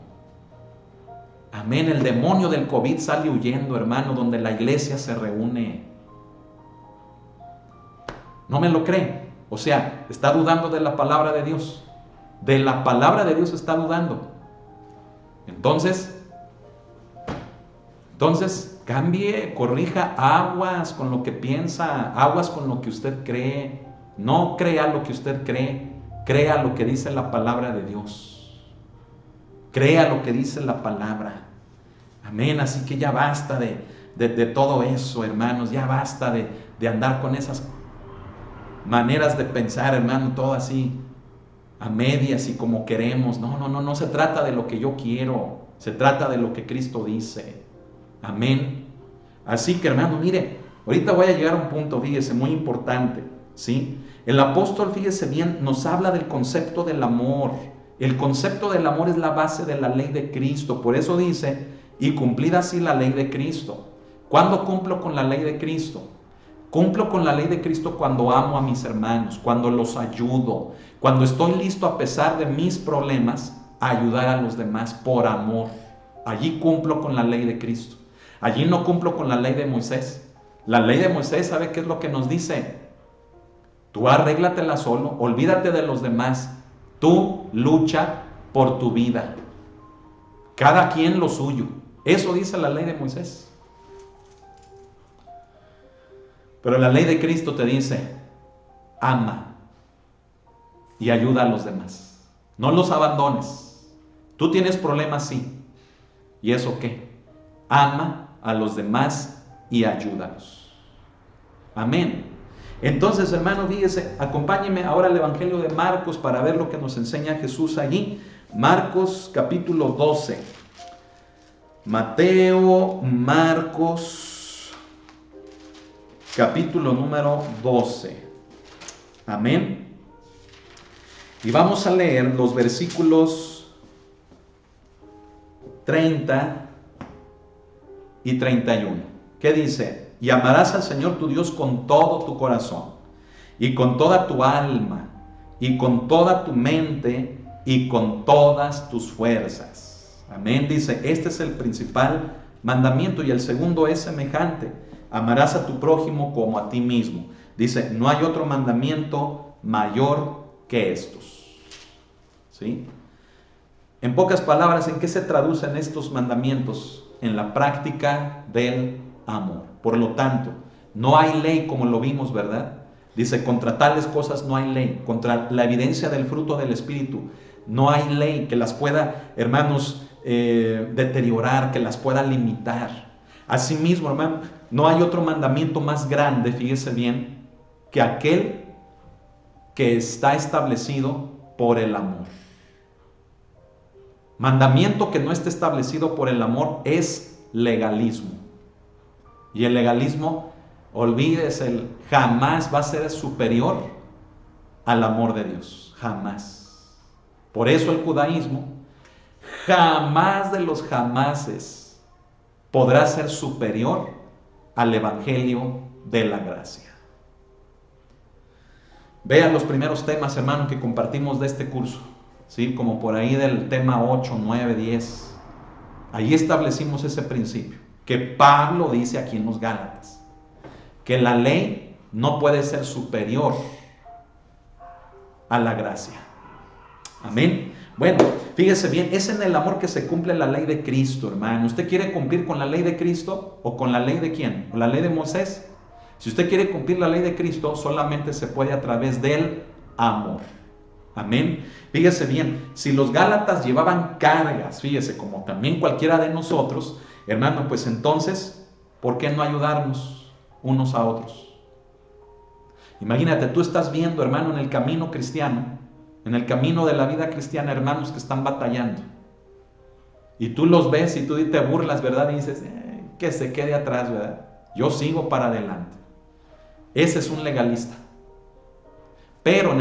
Amén, el demonio del COVID sale huyendo, hermano, donde la iglesia se reúne. ¿No me lo cree? O sea, está dudando de la palabra de Dios. De la palabra de Dios está dudando. Entonces, cambie, corrija, aguas con lo que piensa, aguas con lo que usted cree. No crea lo que usted cree, crea lo que dice la palabra de Dios. Crea lo que dice la palabra. Amén. Así que ya basta de todo eso, hermanos. Ya basta de andar con esas maneras de pensar, hermano, todo así a medias y como queremos. No se trata de lo que yo quiero, se trata de lo que Cristo dice. Amén. Así que, hermano, mire, ahorita voy a llegar a un punto, fíjese, muy importante, ¿sí? El apóstol, fíjese bien, nos habla del concepto del amor. El concepto del amor es la base de la ley de Cristo. Por eso dice, y cumplid así la ley de Cristo. ¿Cuándo cumplo con la ley de Cristo? Cumplo con la ley de Cristo cuando amo a mis hermanos, cuando los ayudo, cuando estoy listo a pesar de mis problemas a ayudar a los demás por amor. Allí cumplo con la ley de Cristo. Allí no cumplo con la ley de Moisés. La ley de Moisés, ¿sabe qué es lo que nos dice? Tú arréglatela solo, olvídate de los demás. Tú lucha por tu vida. Cada quien lo suyo. Eso dice la ley de Moisés. Pero la ley de Cristo te dice, ama y ayuda a los demás. No los abandones. Tú tienes problemas, sí. ¿Y eso qué? Ama a los demás y ayúdalos. Amén. Entonces, hermano, fíjese, acompáñeme ahora al Evangelio de Marcos para ver lo que nos enseña Jesús allí. Marcos capítulo 12. Marcos capítulo número 12. Amén. Y vamos a leer los versículos 30 y 31. ¿Qué dice? Y amarás al Señor tu Dios con todo tu corazón, y con toda tu alma, y con toda tu mente, y con todas tus fuerzas. Amén. Dice, este es el principal mandamiento, y el segundo es semejante. Amarás a tu prójimo como a ti mismo. Dice, no hay otro mandamiento mayor que estos. ¿Sí? En pocas palabras, ¿en qué se traducen estos mandamientos? En la práctica del amor. Por lo tanto, no hay ley como lo vimos, ¿verdad? Dice, contra tales cosas no hay ley. Contra la evidencia del fruto del Espíritu no hay ley que las pueda, hermanos, deteriorar, que las pueda limitar. Asimismo, hermano, no hay otro mandamiento más grande, fíjese bien, que aquel que está establecido por el amor. Mandamiento que no esté establecido por el amor es legalismo. Y el legalismo, olvídese, jamás va a ser superior al amor de Dios. Jamás. Por eso el judaísmo, jamás de los jamases, podrá ser superior al evangelio de la gracia. Vean los primeros temas, hermano, que compartimos de este curso. ¿Sí? Como por ahí del tema 8, 9, 10. Ahí establecimos ese principio que Pablo dice aquí en los Gálatas, que la ley no puede ser superior a la gracia. Amén. Bueno, fíjese bien, es en el amor que se cumple la ley de Cristo, hermano. ¿Usted quiere cumplir con la ley de Cristo o con la ley de quién? ¿Con la ley de Moisés? Si usted quiere cumplir la ley de Cristo, solamente se puede a través del amor. Amén. Fíjese bien, si los Gálatas llevaban cargas, fíjese, como también cualquiera de nosotros, hermano, pues entonces, ¿por qué no ayudarnos unos a otros? Imagínate, tú estás viendo, hermano, en el camino cristiano, en el camino de la vida cristiana, hermanos que están batallando. Y tú los ves y tú te burlas, ¿verdad? Y dices, que se quede atrás, ¿verdad? Yo sigo para adelante. Ese es un legalista. Pero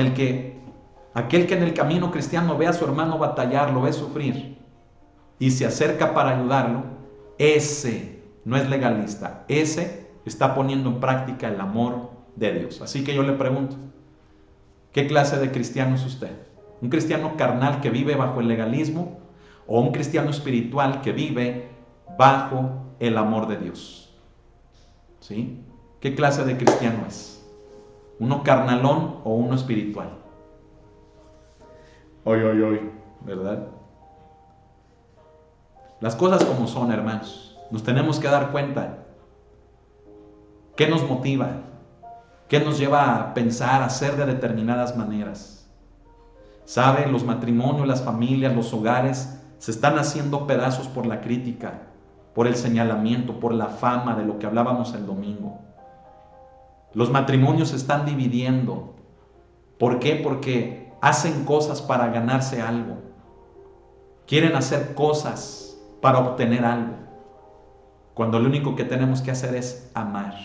aquel que en el camino cristiano ve a su hermano batallar, lo ve sufrir y se acerca para ayudarlo, ese no es legalista, ese está poniendo en práctica el amor de Dios. Así que yo le pregunto, ¿qué clase de cristiano es usted? ¿Un cristiano carnal que vive bajo el legalismo o un cristiano espiritual que vive bajo el amor de Dios? ¿Sí? ¿Qué clase de cristiano es? ¿Uno carnalón o uno espiritual? Hoy, ¿verdad? Las cosas como son, hermanos. Nos tenemos que dar cuenta. ¿Qué nos motiva? ¿Qué nos lleva a pensar, a hacer de determinadas maneras? ¿Sabe? Los matrimonios, las familias, los hogares se están haciendo pedazos por la crítica, por el señalamiento, por la fama de lo que hablábamos el domingo. Los matrimonios se están dividiendo. ¿Por qué? Porque hacen cosas para ganarse algo. Quieren hacer cosas para obtener algo. Cuando lo único que tenemos que hacer es amar.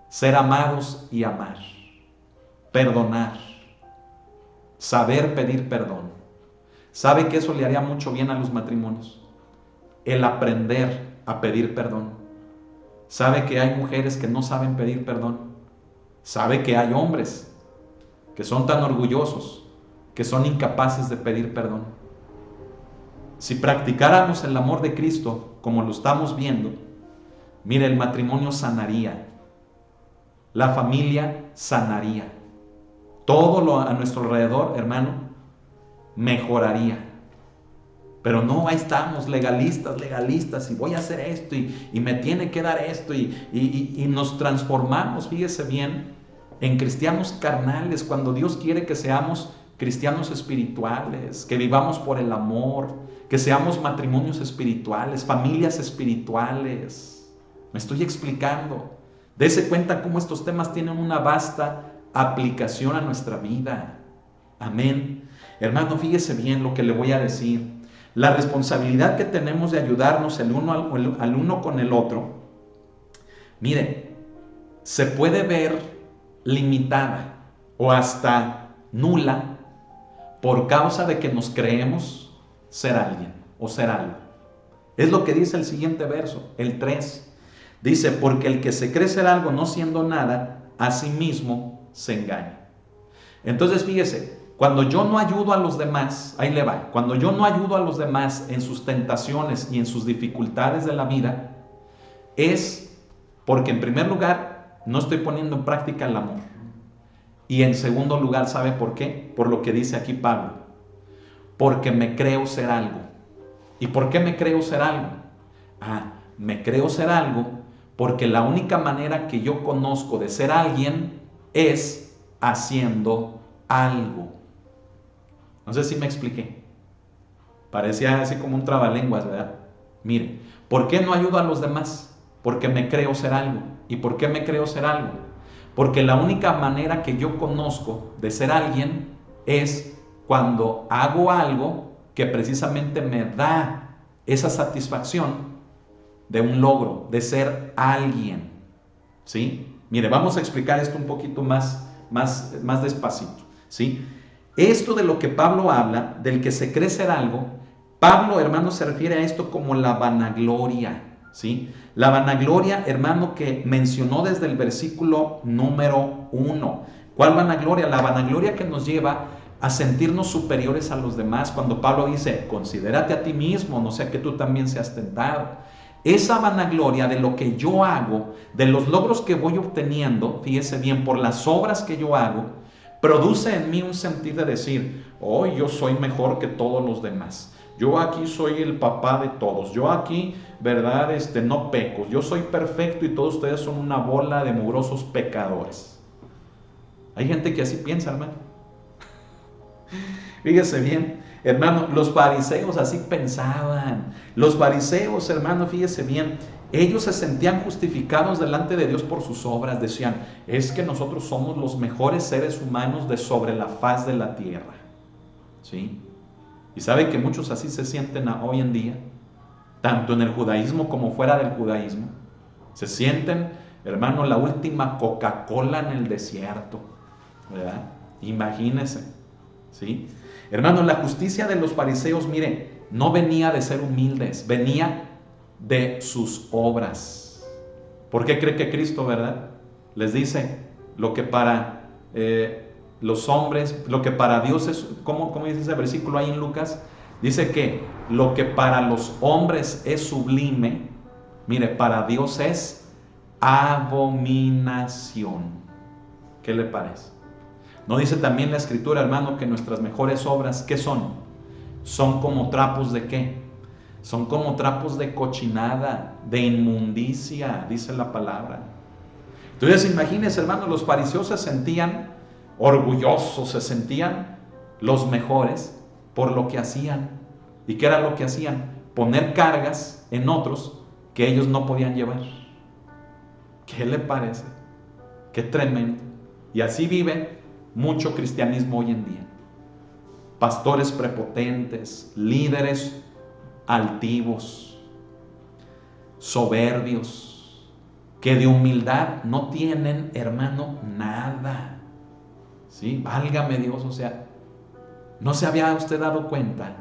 Ser amados y amar. Perdonar. Saber pedir perdón. ¿Sabe que eso le haría mucho bien a los matrimonios? El aprender a pedir perdón. ¿Sabe que hay mujeres que no saben pedir perdón? ¿Sabe que hay hombres que son tan orgullosos que son incapaces de pedir perdón? Si practicáramos el amor de Cristo como lo estamos viendo, mire, el matrimonio sanaría, la familia sanaría, todo lo a nuestro alrededor, hermano, mejoraría. Pero no, ahí estamos, legalistas, y voy a hacer esto, y me tiene que dar esto, y nos transformamos, fíjese bien, en cristianos carnales, cuando Dios quiere que seamos cristianos espirituales, que vivamos por el amor, que seamos matrimonios espirituales, familias espirituales. Me estoy explicando. Dese cuenta cómo estos temas tienen una vasta aplicación a nuestra vida. Amén. Hermano, fíjese bien lo que le voy a decir. La responsabilidad que tenemos de ayudarnos el uno al uno con el otro, mire, se puede ver limitada o hasta nula por causa de que nos creemos ser alguien o ser algo. Es lo que dice el siguiente verso, el 3. Dice, porque el que se cree ser algo no siendo nada, a sí mismo se engaña. Entonces fíjese, cuando yo no ayudo a los demás, ahí le va, cuando yo no ayudo a los demás en sus tentaciones y en sus dificultades de la vida, es porque en primer lugar no estoy poniendo en práctica el amor. Y en segundo lugar, ¿sabe por qué? Por lo que dice aquí Pablo. Porque me creo ser algo. ¿Y por qué me creo ser algo? Me creo ser algo porque la única manera que yo conozco de ser alguien es haciendo algo. No sé si me expliqué. Parecía así como un trabalenguas, ¿verdad? Mire, ¿por qué no ayudo a los demás? Porque me creo ser algo. ¿Y por qué me creo ser algo? Porque la única manera que yo conozco de ser alguien es cuando hago algo que precisamente me da esa satisfacción de un logro, de ser alguien. ¿Sí? Mire, vamos a explicar esto un poquito más despacito. ¿Sí? Esto de lo que Pablo habla, del que se cree ser algo, Pablo, hermano, se refiere a esto como la vanagloria. ¿Sí? La vanagloria, hermano, que mencionó desde el versículo número 1. ¿Cuál vanagloria? La vanagloria que nos lleva a sentirnos superiores a los demás. Cuando Pablo dice, considérate a ti mismo, no sea que tú también seas tentado. Esa vanagloria de lo que yo hago, de los logros que voy obteniendo, fíjese bien, por las obras que yo hago, produce en mí un sentir de decir, yo soy mejor que todos los demás. Yo aquí soy el papá de todos. Yo aquí, ¿verdad? No peco. Yo soy perfecto y todos ustedes son una bola de mugrosos pecadores. Hay gente que así piensa, hermano. Fíjese bien, hermano, los fariseos así pensaban. Los fariseos, hermano, fíjese bien, ellos se sentían justificados delante de Dios por sus obras. Decían, es que nosotros somos los mejores seres humanos de sobre la faz de la tierra. ¿Sí? Y sabe que muchos así se sienten hoy en día, tanto en el judaísmo como fuera del judaísmo. Se sienten, hermano, la última Coca-Cola en el desierto, ¿verdad? Imagínese, ¿sí? Hermano, la justicia de los fariseos, mire, no venía de ser humildes, venía de sus obras. ¿Por qué cree que Cristo, verdad? Les dice lo que para los hombres, lo que para Dios es, ¿cómo dice ese versículo ahí en Lucas? Dice que lo que para los hombres es sublime, mire, para Dios es abominación. ¿Qué le parece? ¿No dice también la Escritura, hermano, que nuestras mejores obras, ¿qué son? Son como trapos de ¿qué? Son como trapos de cochinada, de inmundicia, dice la palabra. Entonces imagínense, hermano, los fariseos se sentían orgullosos, se sentían los mejores por lo que hacían. ¿Y qué era lo que hacían? Poner cargas en otros que ellos no podían llevar. ¿Qué le parece? Qué tremendo. Y así vive mucho cristianismo hoy en día. Pastores prepotentes, líderes altivos, soberbios, que de humildad no tienen, hermano, nada. ¿Sí? Válgame Dios, o sea, ¿no se había usted dado cuenta?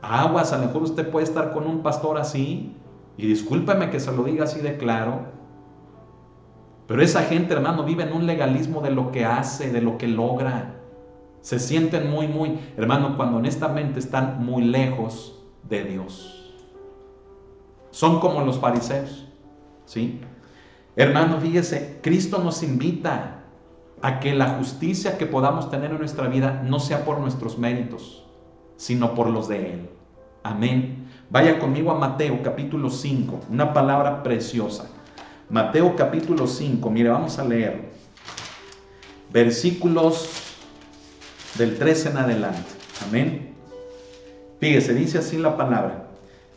Aguas, a lo mejor usted puede estar con un pastor así, y discúlpeme que se lo diga así de claro, pero esa gente, hermano, vive en un legalismo de lo que hace, de lo que logra. Se sienten muy, hermano, cuando honestamente están muy lejos de Dios. Son como los fariseos, ¿sí? Hermano, fíjese, Cristo nos invita a que la justicia que podamos tener en nuestra vida no sea por nuestros méritos, sino por los de Él. Amén. Vaya conmigo a Mateo capítulo 5, una palabra preciosa. Mateo capítulo 5, mire, vamos a leer versículos del 13 en adelante. Amén. Fíjese, dice así la palabra: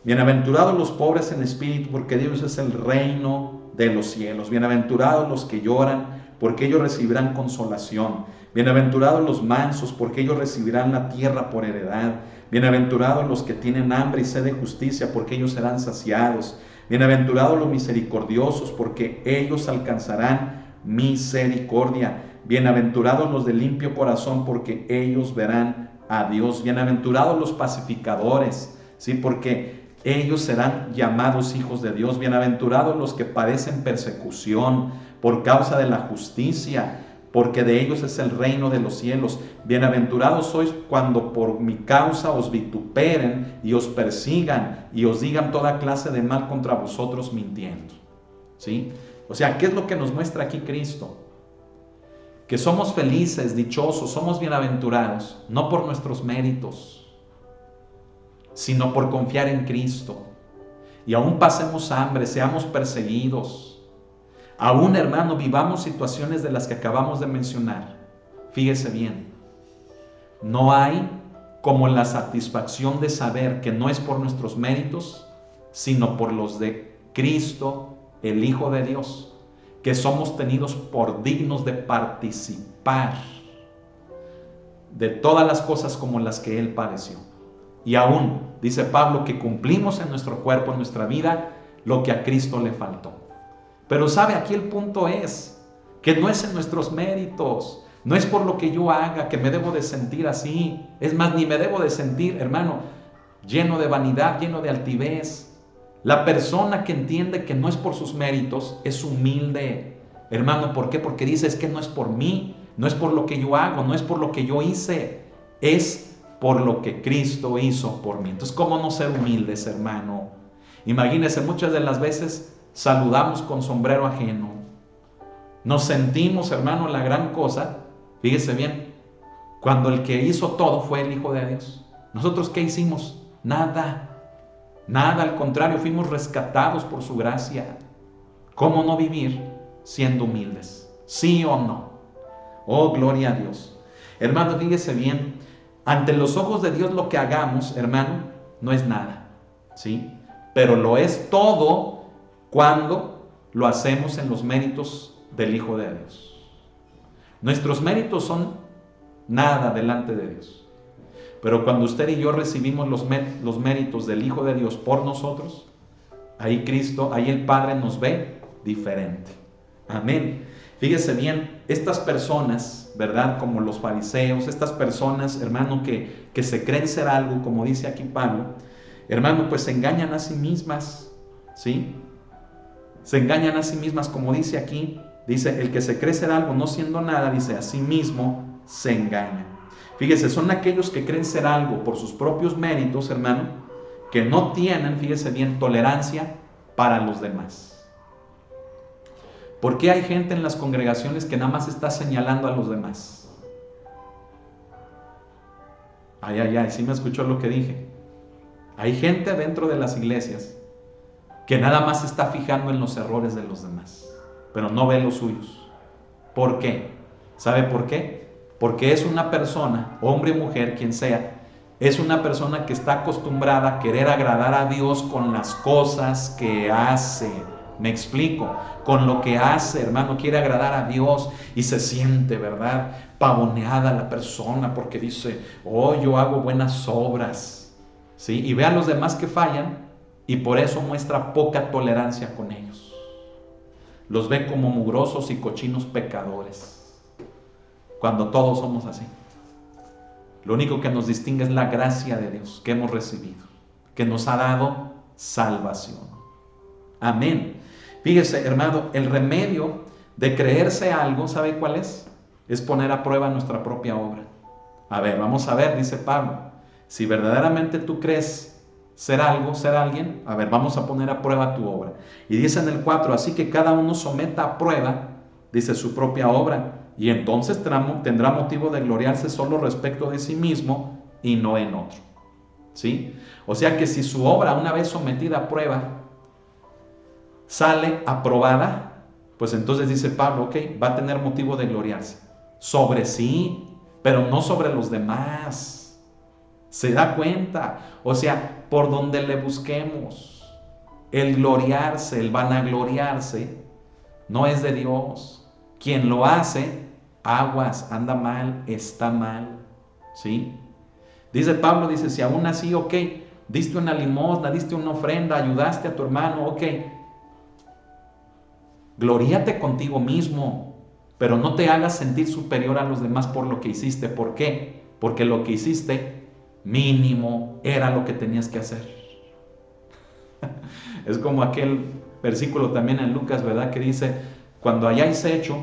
bienaventurados los pobres en espíritu, porque de ellos es el reino de los cielos. Bienaventurados los que lloran, porque ellos recibirán consolación. Bienaventurados los mansos, porque ellos recibirán la tierra por heredad. Bienaventurados los que tienen hambre y sed de justicia, porque ellos serán saciados. Bienaventurados los misericordiosos, porque ellos alcanzarán misericordia. Bienaventurados los de limpio corazón, porque ellos verán a Dios. Bienaventurados los pacificadores, ¿sí? Porque ellos serán llamados hijos de Dios. Bienaventurados los que padecen persecución por causa de la justicia, porque de ellos es el reino de los cielos. Bienaventurados sois cuando por mi causa os vituperen y os persigan y os digan toda clase de mal contra vosotros mintiendo. ¿Sí? O sea, ¿qué es lo que nos muestra aquí Cristo? Que somos felices, dichosos, somos bienaventurados, no por nuestros méritos, sino por confiar en Cristo. Y aún pasemos hambre, seamos perseguidos, aún, hermano, vivamos situaciones de las que acabamos de mencionar. Fíjese bien, no hay como la satisfacción de saber que no es por nuestros méritos, sino por los de Cristo, el Hijo de Dios, que somos tenidos por dignos de participar de todas las cosas como las que Él padeció. Y aún, dice Pablo, que cumplimos en nuestro cuerpo, en nuestra vida, lo que a Cristo le faltó. Pero sabe, aquí el punto es que no es en nuestros méritos, no es por lo que yo haga que me debo de sentir así. Es más, ni me debo de sentir, hermano, lleno de vanidad, lleno de altivez. La persona que entiende que no es por sus méritos es humilde. Hermano, ¿por qué? Porque dice, es que no es por mí, no es por lo que yo hago, no es por lo que yo hice, es por lo que Cristo hizo por mí. Entonces, ¿cómo no ser humildes, hermano? Imagínense, muchas de las veces saludamos con sombrero ajeno. Nos sentimos, hermano, la gran cosa. Fíjese bien, cuando el que hizo todo fue el Hijo de Dios. ¿Nosotros qué hicimos? Nada. Nada, al contrario, fuimos rescatados por su gracia. ¿Cómo no vivir siendo humildes? ¿Sí o no? Oh, gloria a Dios. Hermano, fíjese bien, ante los ojos de Dios lo que hagamos, hermano, no es nada, ¿sí? Pero lo es todo cuando lo hacemos en los méritos del Hijo de Dios. Nuestros méritos son nada delante de Dios. Pero cuando usted y yo recibimos los méritos del Hijo de Dios por nosotros, ahí Cristo, ahí el Padre nos ve diferente. Amén. Fíjese bien, estas personas, ¿verdad? Como los fariseos, estas personas, hermano, que se creen ser algo, como dice aquí Pablo, hermano, pues se engañan a sí mismas, ¿sí? Se engañan a sí mismas, como dice aquí, dice, el que se cree ser algo no siendo nada, dice, a sí mismo se engaña. Fíjese, son aquellos que creen ser algo por sus propios méritos, hermano, que no tienen, fíjese bien, tolerancia para los demás. ¿Por qué hay gente en las congregaciones que nada más está señalando a los demás? Ay, sí me escuchó lo que dije. Hay gente dentro de las iglesias que nada más se está fijando en los errores de los demás, pero no ve los suyos. ¿Por qué? ¿Sabe por qué? Porque es una persona, hombre o mujer, quien sea, es una persona que está acostumbrada a querer agradar a Dios con las cosas que hace. Me explico, con lo que hace, hermano, quiere agradar a Dios y se siente, ¿verdad?, pavoneada la persona porque dice, oh, yo hago buenas obras, ¿sí? Y ve a los demás que fallan y por eso muestra poca tolerancia con ellos. Los ve como mugrosos y cochinos pecadores, cuando todos somos así. Lo único que nos distingue es la gracia de Dios que hemos recibido, que nos ha dado salvación. Amén. Fíjese, hermano, el remedio de creerse algo, ¿sabe cuál es? Es poner a prueba nuestra propia obra. A ver, vamos a ver, dice Pablo, si verdaderamente tú crees ser algo, ser alguien, a ver, vamos a poner a prueba tu obra. Y dice en el 4, así que cada uno someta a prueba, dice, su propia obra, y entonces tendrá motivo de gloriarse solo respecto de sí mismo y no en otro. ¿Sí? O sea que si su obra, una vez sometida a prueba, sale aprobada, pues entonces dice Pablo, ok, va a tener motivo de gloriarse sobre sí, pero no sobre los demás. ¿Se da cuenta? O sea, por donde le busquemos, el gloriarse, el vanagloriarse, no es de Dios. Quien lo hace, aguas, anda mal, está mal. ¿Sí? Dice Pablo, dice, si aún así, ok, diste una limosna, diste una ofrenda, ayudaste a tu hermano, ok, gloríate contigo mismo, pero no te hagas sentir superior a los demás por lo que hiciste. ¿Por qué? Porque lo que hiciste mínimo era lo que tenías que hacer. Es como aquel versículo también en Lucas, ¿verdad? Que dice, cuando hayáis hecho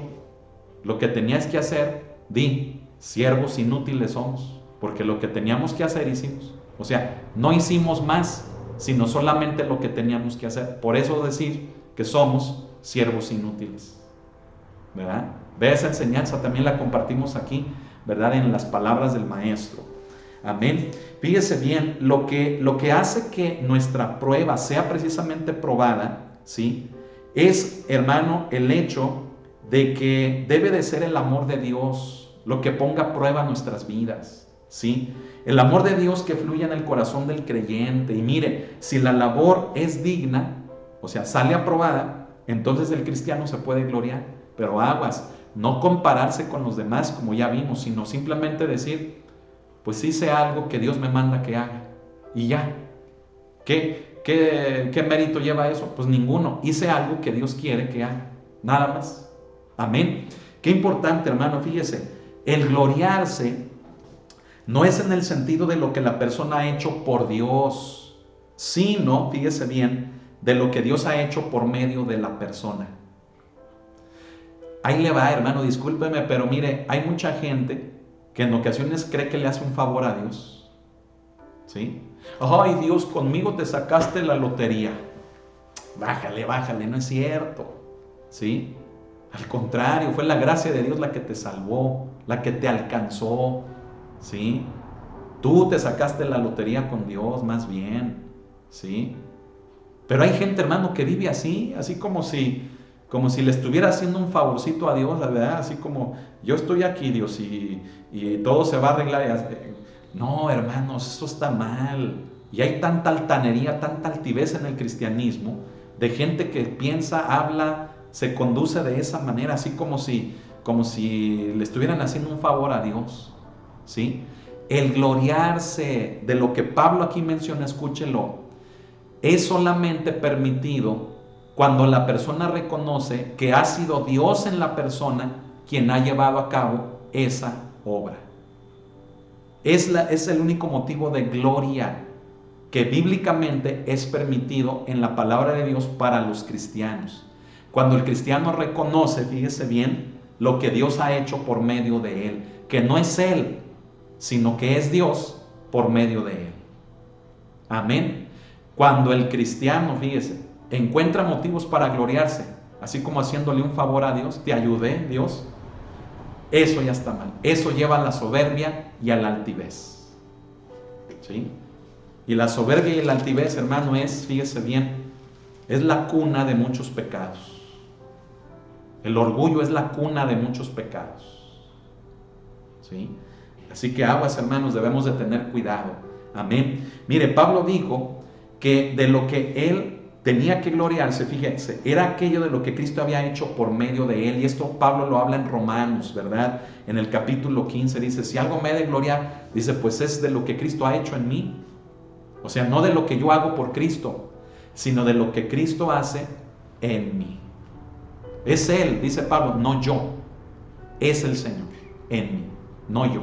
lo que tenías que hacer, di, siervos inútiles somos, porque lo que teníamos que hacer hicimos. O sea, no hicimos más, sino solamente lo que teníamos que hacer. Por eso decir que somos siervos inútiles, ¿verdad? Ve, esa enseñanza también la compartimos aquí, ¿verdad? En las palabras del maestro. Amén. Fíjese bien, lo que hace que nuestra prueba sea precisamente probada, ¿sí? Es, hermano, el hecho de que debe de ser el amor de Dios lo que ponga a prueba nuestras vidas, ¿sí? El amor de Dios que fluye en el corazón del creyente. Y mire, si la labor es digna, o sea, sale aprobada, entonces el cristiano se puede gloriar. Pero aguas, no compararse con los demás como ya vimos, sino simplemente decir, pues hice algo que Dios me manda que haga y ya. ¿Qué mérito lleva eso? Pues ninguno. Hice algo que Dios quiere que haga, nada más. Amén. Qué importante, hermano, fíjese, el gloriarse no es en el sentido de lo que la persona ha hecho por Dios, sino, fíjese bien, de lo que Dios ha hecho por medio de la persona. Ahí le va, hermano, discúlpeme, pero mire, hay mucha gente que en ocasiones cree que le hace un favor a Dios. ¿Sí? Ay, Dios, conmigo te sacaste la lotería. Bájale, no es cierto. ¿Sí? Al contrario, fue la gracia de Dios la que te salvó, la que te alcanzó. ¿Sí? Tú te sacaste la lotería con Dios, más bien. ¿Sí? Pero hay gente, hermano, que vive así como si le estuviera haciendo un favorcito a Dios, ¿verdad? Así como, yo estoy aquí, Dios, y todo se va a arreglar. No, hermanos, eso está mal. Y hay tanta altanería, tanta altivez en el cristianismo, de gente que piensa, habla, se conduce de esa manera, así como si le estuvieran haciendo un favor a Dios, ¿sí? El gloriarse de lo que Pablo aquí menciona, escúchelo, es solamente permitido cuando la persona reconoce que ha sido Dios en la persona quien ha llevado a cabo esa obra. Es el único motivo de gloria que bíblicamente es permitido en la palabra de Dios para los cristianos. Cuando el cristiano reconoce, fíjese bien, lo que Dios ha hecho por medio de él, que no es él, sino que es Dios por medio de él. Amén. Cuando el cristiano, fíjese, encuentra motivos para gloriarse, así como haciéndole un favor a Dios, te ayudé, Dios, eso ya está mal. Eso lleva a la soberbia y a la altivez. ¿Sí? Y la soberbia y la altivez, hermano, fíjese bien, es la cuna de muchos pecados. El orgullo es la cuna de muchos pecados. ¿Sí? Así que aguas, hermanos, debemos de tener cuidado. Amén. Mire, Pablo dijo que de lo que él tenía que gloriarse, fíjense, era aquello de lo que Cristo había hecho por medio de él. Y esto Pablo lo habla en Romanos, ¿verdad? En el capítulo 15 dice, si algo me he de gloriar, dice, pues es de lo que Cristo ha hecho en mí. O sea, no de lo que yo hago por Cristo, sino de lo que Cristo hace en mí. Es Él, dice Pablo, no yo. Es el Señor en mí, no yo.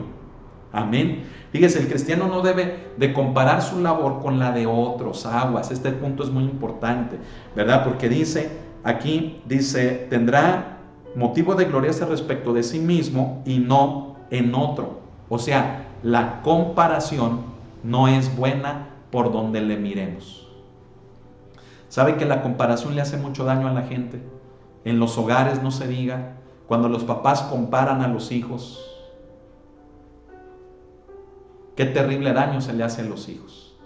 Amén. Fíjese, el cristiano no debe de comparar su labor con la de otros. Aguas, este punto es muy importante, ¿verdad? Porque aquí dice, tendrá motivo de gloriarse respecto de sí mismo y no en otro. O sea, la comparación no es buena por donde le miremos. ¿Sabe que la comparación le hace mucho daño a la gente? En los hogares no se diga, cuando los papás comparan a los hijos, qué terrible daño se le hace a los hijos.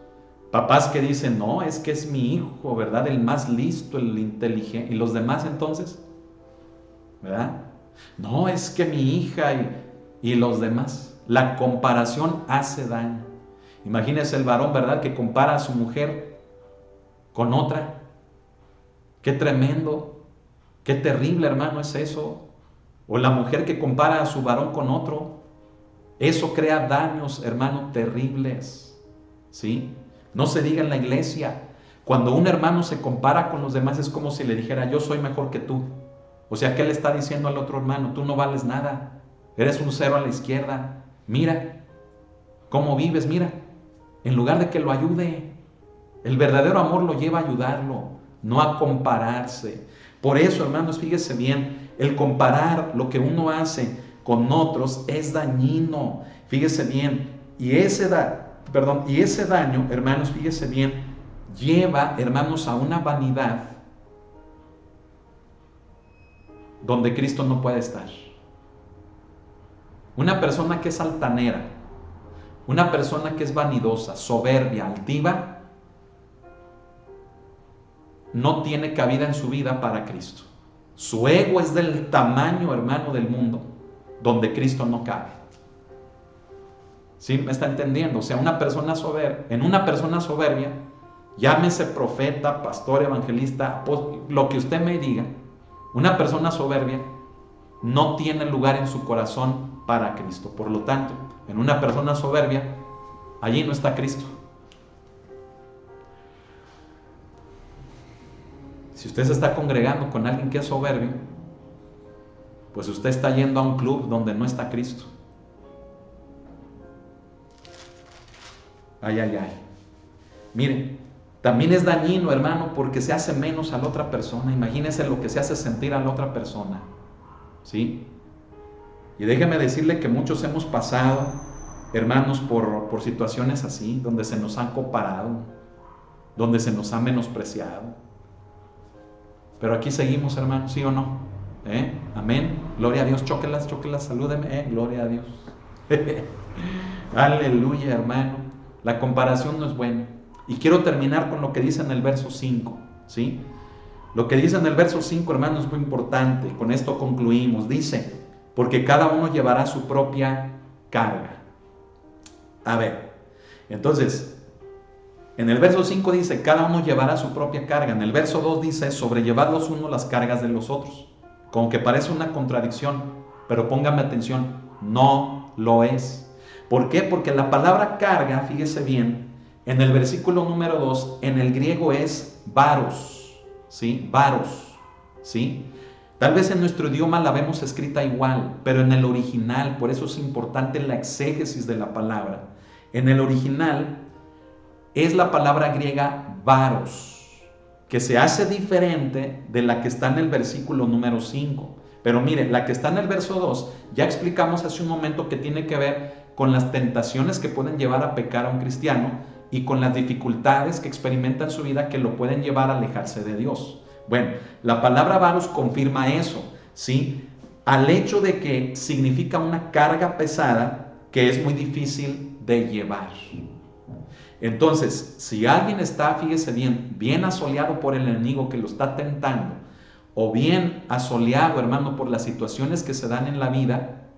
Papás que dicen, no, es que es mi hijo, ¿verdad? El más listo, el inteligente. ¿Y los demás entonces? ¿Verdad? No, es que mi hija y los demás. La comparación hace daño. Imagínese el varón, ¿verdad? Que compara a su mujer con otra. Qué tremendo, qué terrible, hermano, es eso. O la mujer que compara a su varón con otro. Eso crea daños, hermano, terribles. ¿Sí? No se diga en la iglesia. Cuando un hermano se compara con los demás es como si le dijera, yo soy mejor que tú. O sea, ¿qué le está diciendo al otro hermano? Tú no vales nada. Eres un cero a la izquierda. Mira cómo vives, mira. En lugar de que lo ayude. El verdadero amor lo lleva a ayudarlo, no a compararse. Por eso, hermanos, fíjese bien, el comparar lo que uno hace con otros es dañino. Fíjese bien, y ese daño, hermanos, fíjese bien, lleva, hermanos, a una vanidad donde Cristo no puede estar. Una persona que es altanera, una persona que es vanidosa, soberbia, altiva, no tiene cabida en su vida para Cristo. Su ego es del tamaño, hermano, del mundo, donde Cristo no cabe. ¿Sí? ¿Me está entendiendo? O sea, en una persona soberbia, llámese profeta, pastor, evangelista, lo que usted me diga, una persona soberbia no tiene lugar en su corazón para Cristo. Por lo tanto, en una persona soberbia, allí no está Cristo. Si usted se está congregando con alguien que es soberbio, pues usted está yendo a un club donde no está Cristo. Ay, ay, ay. Mire, también es dañino, hermano, porque se hace menos a la otra persona. Imagínese lo que se hace sentir a la otra persona. ¿Sí? Y déjeme decirle que muchos hemos pasado, hermanos, por situaciones así, donde se nos han comparado, donde se nos ha menospreciado. Pero aquí seguimos, hermanos, ¿sí o no? Amén. Gloria a Dios. Chóquelas, salúdeme. Gloria a Dios. Aleluya, hermano. La comparación no es buena. Y quiero terminar con lo que dice en el verso 5. ¿Sí? Lo que dice en el verso 5, hermano, es muy importante. Con esto concluimos. Dice, porque cada uno llevará su propia carga. A ver, entonces, en el verso 5 dice, cada uno llevará su propia carga. En el verso 2 dice, sobrellevad los unos las cargas de los otros. Como que parece una contradicción, pero póngame atención, no lo es. ¿Por qué? Porque la palabra carga, fíjese bien, en el versículo número 2, en el griego es varos, ¿sí? Varos, ¿sí? Tal vez en nuestro idioma la vemos escrita igual, pero en el original, por eso es importante la exégesis de la palabra. En el original es la palabra griega varos, que se hace diferente de la que está en el versículo número 5. Pero mire, la que está en el verso 2, ya explicamos hace un momento que tiene que ver con las tentaciones que pueden llevar a pecar a un cristiano y con las dificultades que experimenta en su vida que lo pueden llevar a alejarse de Dios. Bueno, la palabra varus confirma eso, ¿sí? Al hecho de que significa una carga pesada que es muy difícil de llevar. Entonces, si alguien está, fíjese bien, bien asoleado por el enemigo que lo está tentando, o bien asoleado, hermano, por las situaciones que se dan en la vida,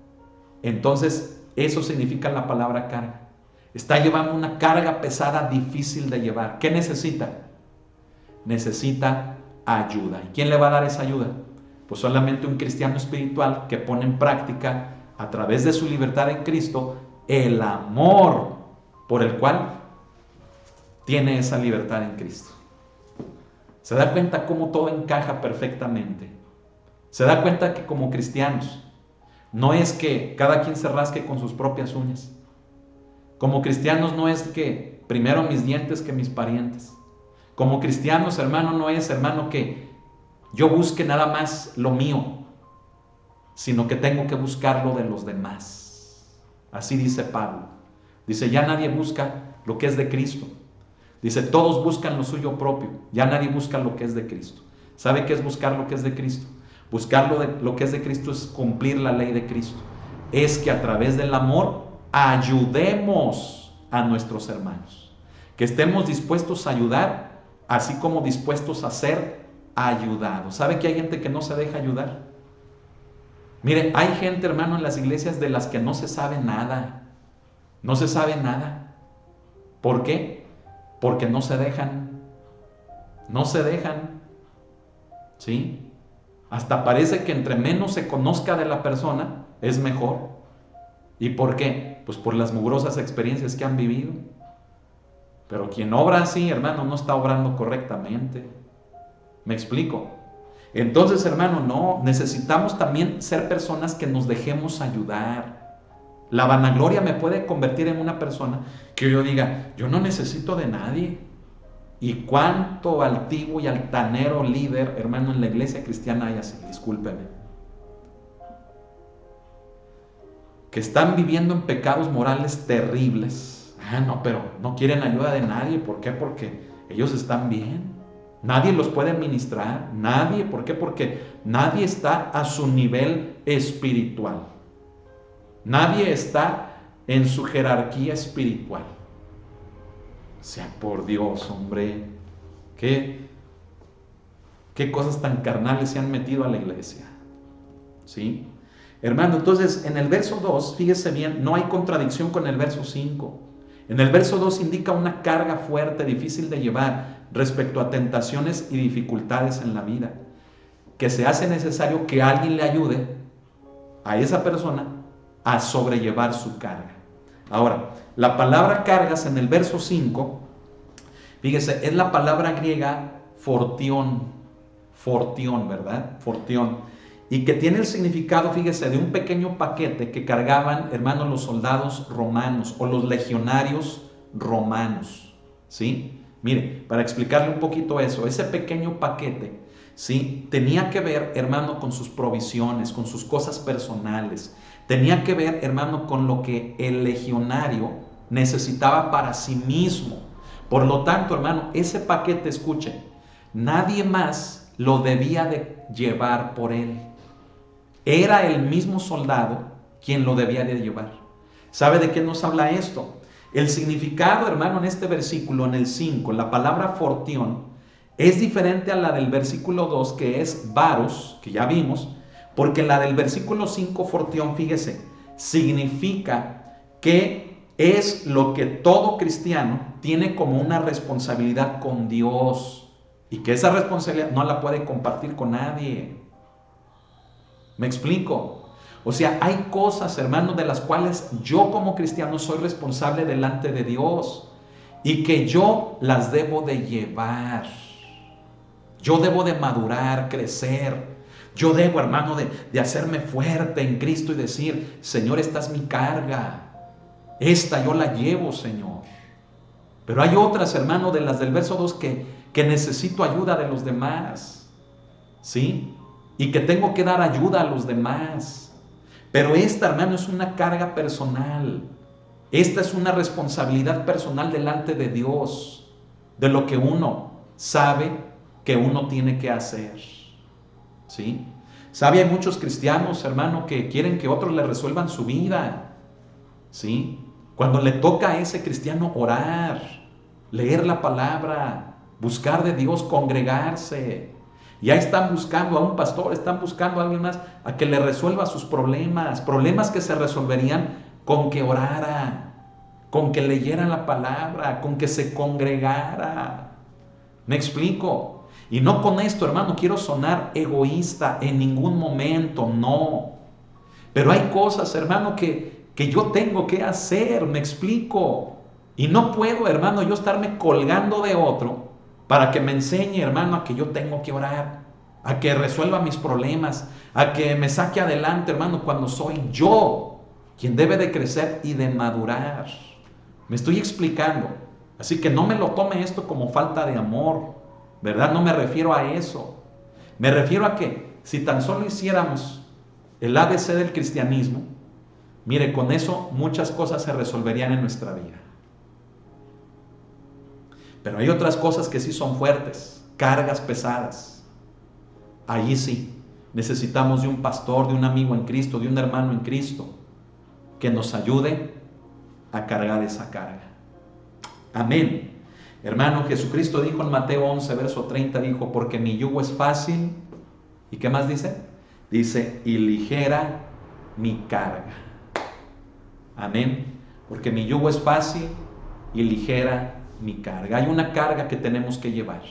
entonces eso significa la palabra carga. Está llevando una carga pesada, difícil de llevar. ¿Qué necesita? Necesita ayuda. ¿Y quién le va a dar esa ayuda? Pues solamente un cristiano espiritual que pone en práctica, a través de su libertad en Cristo, el amor por el cual tiene esa libertad en Cristo. Se da cuenta cómo todo encaja perfectamente. Se da cuenta que como cristianos, no es que cada quien se rasque con sus propias uñas. Como cristianos no es que primero mis dientes que mis parientes. Como cristianos, hermano, no es, hermano, que yo busque nada más lo mío, sino que tengo que buscar lo de los demás. Así dice Pablo. Dice, ya nadie busca lo que es de Cristo. Dice, todos buscan lo suyo propio. Ya nadie busca lo que es de Cristo. ¿Sabe qué es buscar lo que es de Cristo? Buscar lo que es de Cristo es cumplir la ley de Cristo. Es que a través del amor ayudemos a nuestros hermanos. Que estemos dispuestos a ayudar, así como dispuestos a ser ayudados. ¿Sabe que hay gente que no se deja ayudar? Mire, hay gente, hermano, en las iglesias de las que no se sabe nada. No se sabe nada. ¿Por qué? Porque no se dejan. No se dejan. ¿Sí? Hasta parece que entre menos se conozca de la persona, es mejor. ¿Y por qué? Pues por las mugrosas experiencias que han vivido. Pero quien obra así, hermano, no está obrando correctamente. ¿Me explico? Entonces, hermano, no, necesitamos también ser personas que nos dejemos ayudar. La vanagloria me puede convertir en una persona que yo diga, yo no necesito de nadie. Y cuánto altivo y altanero líder, hermano, en la iglesia cristiana hay así, discúlpeme. Que están viviendo en pecados morales terribles. No, pero no quieren ayuda de nadie. ¿Por qué? Porque ellos están bien. Nadie los puede administrar. Nadie. ¿Por qué? Porque nadie está a su nivel espiritual. Nadie está en su jerarquía espiritual. O sea, por Dios, hombre, ¿qué cosas tan carnales se han metido a la iglesia? ¿Sí? Hermano, entonces en el verso 2, fíjese bien, no hay contradicción con el verso 5. En el verso 2 indica una carga fuerte, difícil de llevar respecto a tentaciones y dificultades en la vida, que se hace necesario que alguien le ayude a esa persona a sobrellevar su carga. Ahora, la palabra cargas en el verso 5, fíjese, es la palabra griega fortión, ¿verdad? Fortión. Y que tiene el significado, fíjese, de un pequeño paquete que cargaban, hermanos, los soldados romanos o los legionarios romanos, ¿sí? Mire, para explicarle un poquito eso, ese pequeño paquete, ¿sí? Tenía que ver, hermano, con sus provisiones, con sus cosas personales. Tenía que ver, hermano, con lo que el legionario necesitaba para sí mismo. Por lo tanto, hermano, ese paquete, escuche, nadie más lo debía de llevar por él. Era el mismo soldado quien lo debía de llevar. ¿Sabe de qué nos habla esto? El significado, hermano, en este versículo, en el 5, la palabra fortión, es diferente a la del versículo 2, que es varos, que ya vimos, porque la del versículo 5, fortión, fíjese, significa que es lo que todo cristiano tiene como una responsabilidad con Dios y que esa responsabilidad no la puede compartir con nadie. ¿Me explico? O sea, hay cosas, hermanos, de las cuales yo como cristiano soy responsable delante de Dios y que yo las debo de llevar. Yo debo de madurar, crecer. Yo debo, hermano, de hacerme fuerte en Cristo y decir, Señor, esta es mi carga. Esta yo la llevo, Señor. Pero hay otras, hermano, de las del verso 2 que necesito ayuda de los demás. ¿Sí? Y que tengo que dar ayuda a los demás. Pero esta, hermano, es una carga personal. Esta es una responsabilidad personal delante de Dios, de lo que uno sabe que uno tiene que hacer. ¿Sí? ¿Sabe? Hay muchos cristianos, hermano, que quieren que otros le resuelvan su vida. ¿Sí? Cuando le toca a ese cristiano orar, leer la palabra, buscar de Dios, congregarse, y ahí están buscando a un pastor, están buscando a alguien más a que le resuelva sus problemas que se resolverían con que orara, con que leyera la palabra, con que se congregara. ¿Me explico? Y no con esto, hermano, quiero sonar egoísta en ningún momento, no. Pero hay cosas, hermano, que yo tengo que hacer, me explico. Y no puedo, hermano, yo estarme colgando de otro para que me enseñe, hermano, a que yo tengo que orar, a que resuelva mis problemas, a que me saque adelante, hermano, cuando soy yo quien debe de crecer y de madurar. Me estoy explicando. Así que no me lo tome esto como falta de amor, ¿verdad? No me refiero a eso. Me refiero a que si tan solo hiciéramos el ABC del cristianismo, mire, con eso muchas cosas se resolverían en nuestra vida. Pero hay otras cosas que sí son fuertes, cargas pesadas. Allí sí, necesitamos de un pastor, de un amigo en Cristo, de un hermano en Cristo, que nos ayude a cargar esa carga. Amén. Hermano, Jesucristo dijo en Mateo 11, verso 30, dijo, porque mi yugo es fácil. ¿Y qué más dice? Dice, y ligera mi carga. Amén. Porque mi yugo es fácil y ligera mi carga. Hay una carga que tenemos que llevar.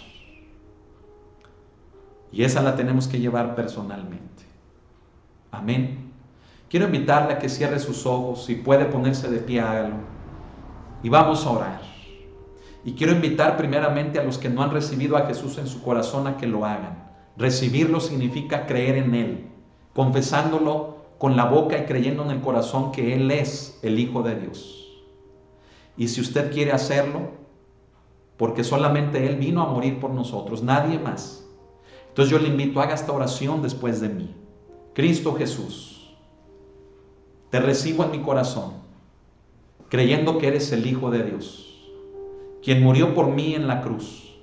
Y esa la tenemos que llevar personalmente. Amén. Quiero invitarle a que cierre sus ojos. Si puede ponerse de pie, hágalo. Y vamos a orar. Y quiero invitar primeramente a los que no han recibido a Jesús en su corazón a que lo hagan. Recibirlo significa creer en Él, confesándolo con la boca y creyendo en el corazón que Él es el Hijo de Dios. Y si usted quiere hacerlo, porque solamente Él vino a morir por nosotros, nadie más. Entonces yo le invito, haga esta oración después de mí. Cristo Jesús, te recibo en mi corazón, creyendo que eres el Hijo de Dios, quien murió por mí en la cruz,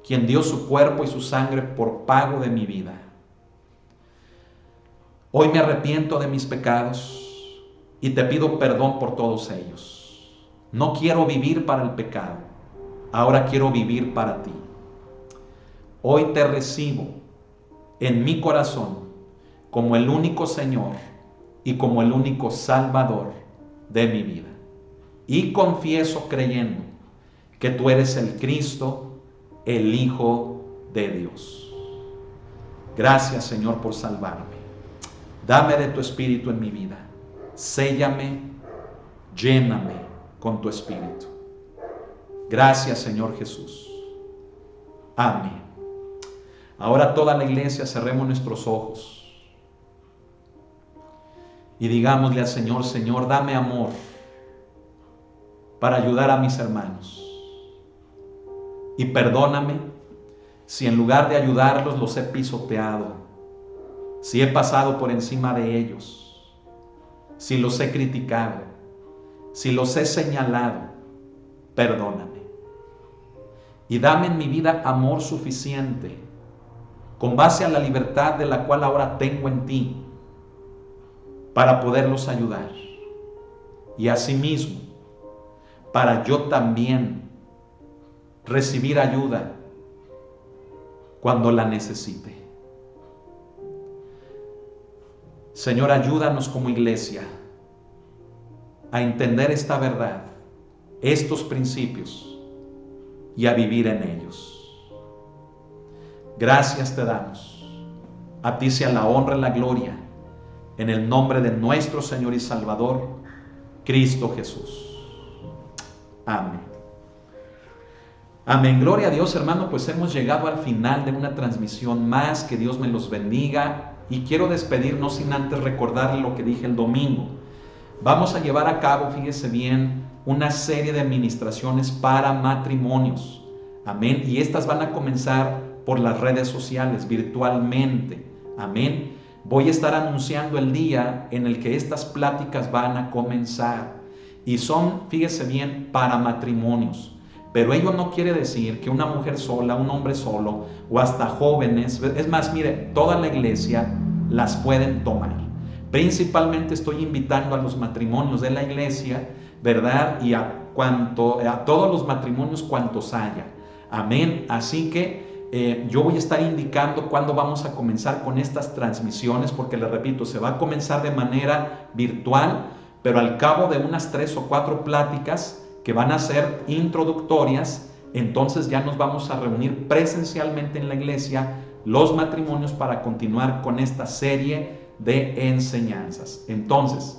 quien dio su cuerpo y su sangre por pago de mi vida. Hoy me arrepiento de mis pecados y te pido perdón por todos ellos. No quiero vivir para el pecado, ahora quiero vivir para ti. Hoy te recibo en mi corazón como el único Señor y como el único Salvador de mi vida. Y confieso creyendo que tú eres el Cristo, el Hijo de Dios. Gracias, Señor, por salvarme. Dame de tu Espíritu en mi vida. Séllame, lléname con tu Espíritu. Gracias, Señor Jesús. Amén. Ahora toda la iglesia cerremos nuestros ojos y digámosle al Señor, Señor, dame amor para ayudar a mis hermanos. Y perdóname si en lugar de ayudarlos los he pisoteado, si he pasado por encima de ellos, si los he criticado, si los he señalado, perdóname. Y dame en mi vida amor suficiente, con base a la libertad de la cual ahora tengo en ti, para poderlos ayudar. Y asimismo, para yo también recibir ayuda cuando la necesite. Señor, ayúdanos como iglesia a entender esta verdad, estos principios, y a vivir en ellos. Gracias te damos. A ti sea la honra y la gloria, en el nombre de nuestro Señor y Salvador, Cristo Jesús. Amén. Amén. Gloria a Dios, hermano, pues hemos llegado al final de una transmisión más. Que Dios me los bendiga. Y quiero despedirnos sin antes recordarle lo que dije el domingo. Vamos a llevar a cabo, fíjese bien, una serie de administraciones para matrimonios. Amén. Y estas van a comenzar por las redes sociales, virtualmente. Amén. Voy a estar anunciando el día en el que estas pláticas van a comenzar. Y son, fíjese bien, para matrimonios. Pero ello no quiere decir que una mujer sola, un hombre solo o hasta jóvenes, es más, mire, toda la iglesia las pueden tomar. Principalmente estoy invitando a los matrimonios de la iglesia, ¿verdad? Y a todos los matrimonios cuantos haya. Amén. Así que yo voy a estar indicando cuándo vamos a comenzar con estas transmisiones, porque les repito, se va a comenzar de manera virtual, pero al cabo de unas 3 o 4 pláticas que van a ser introductorias, entonces ya nos vamos a reunir presencialmente en la iglesia los matrimonios para continuar con esta serie de enseñanzas. Entonces,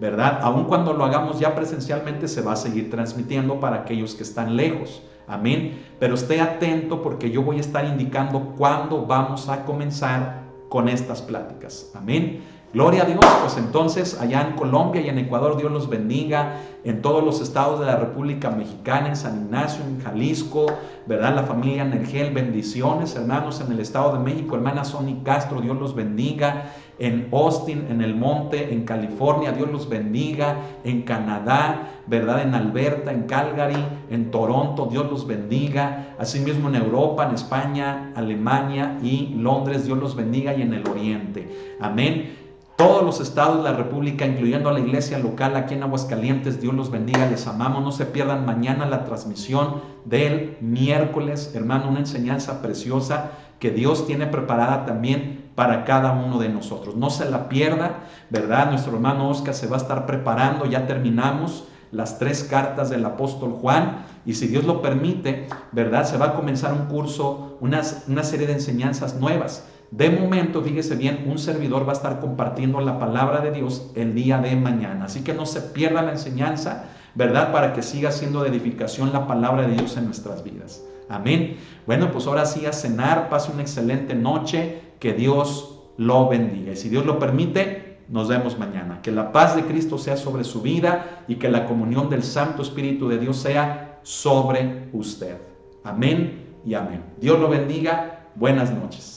¿verdad? Aun cuando lo hagamos ya presencialmente, se va a seguir transmitiendo para aquellos que están lejos. Amén. Pero esté atento porque yo voy a estar indicando cuándo vamos a comenzar con estas pláticas. Amén. Gloria a Dios. Pues entonces allá en Colombia y en Ecuador, Dios los bendiga. En todos los estados de la República Mexicana, en San Ignacio, en Jalisco, ¿verdad? La familia Nergel, bendiciones. Hermanos en el Estado de México, hermana Sony Castro, Dios los bendiga. En Austin, en El Monte, en California, Dios los bendiga. En Canadá, ¿verdad? En Alberta, en Calgary, en Toronto, Dios los bendiga. Asimismo en Europa, en España, Alemania y Londres, Dios los bendiga, y en el Oriente. Amén. Todos los estados de la República, incluyendo a la iglesia local aquí en Aguascalientes, Dios los bendiga, les amamos. No se pierdan mañana la transmisión del miércoles, hermano, una enseñanza preciosa que Dios tiene preparada también para cada uno de nosotros. No se la pierda, ¿verdad? Nuestro hermano Oscar se va a estar preparando, ya terminamos las 3 cartas del apóstol Juan, y si Dios lo permite, ¿verdad? Se va a comenzar un curso, una serie de enseñanzas nuevas. De momento, fíjese bien, un servidor va a estar compartiendo la palabra de Dios el día de mañana. Así que no se pierda la enseñanza, ¿verdad? Para que siga siendo de edificación la palabra de Dios en nuestras vidas. Amén. Bueno, pues ahora sí a cenar, pase una excelente noche, que Dios lo bendiga. Y si Dios lo permite, nos vemos mañana. Que la paz de Cristo sea sobre su vida y que la comunión del Santo Espíritu de Dios sea sobre usted. Amén y amén. Dios lo bendiga. Buenas noches.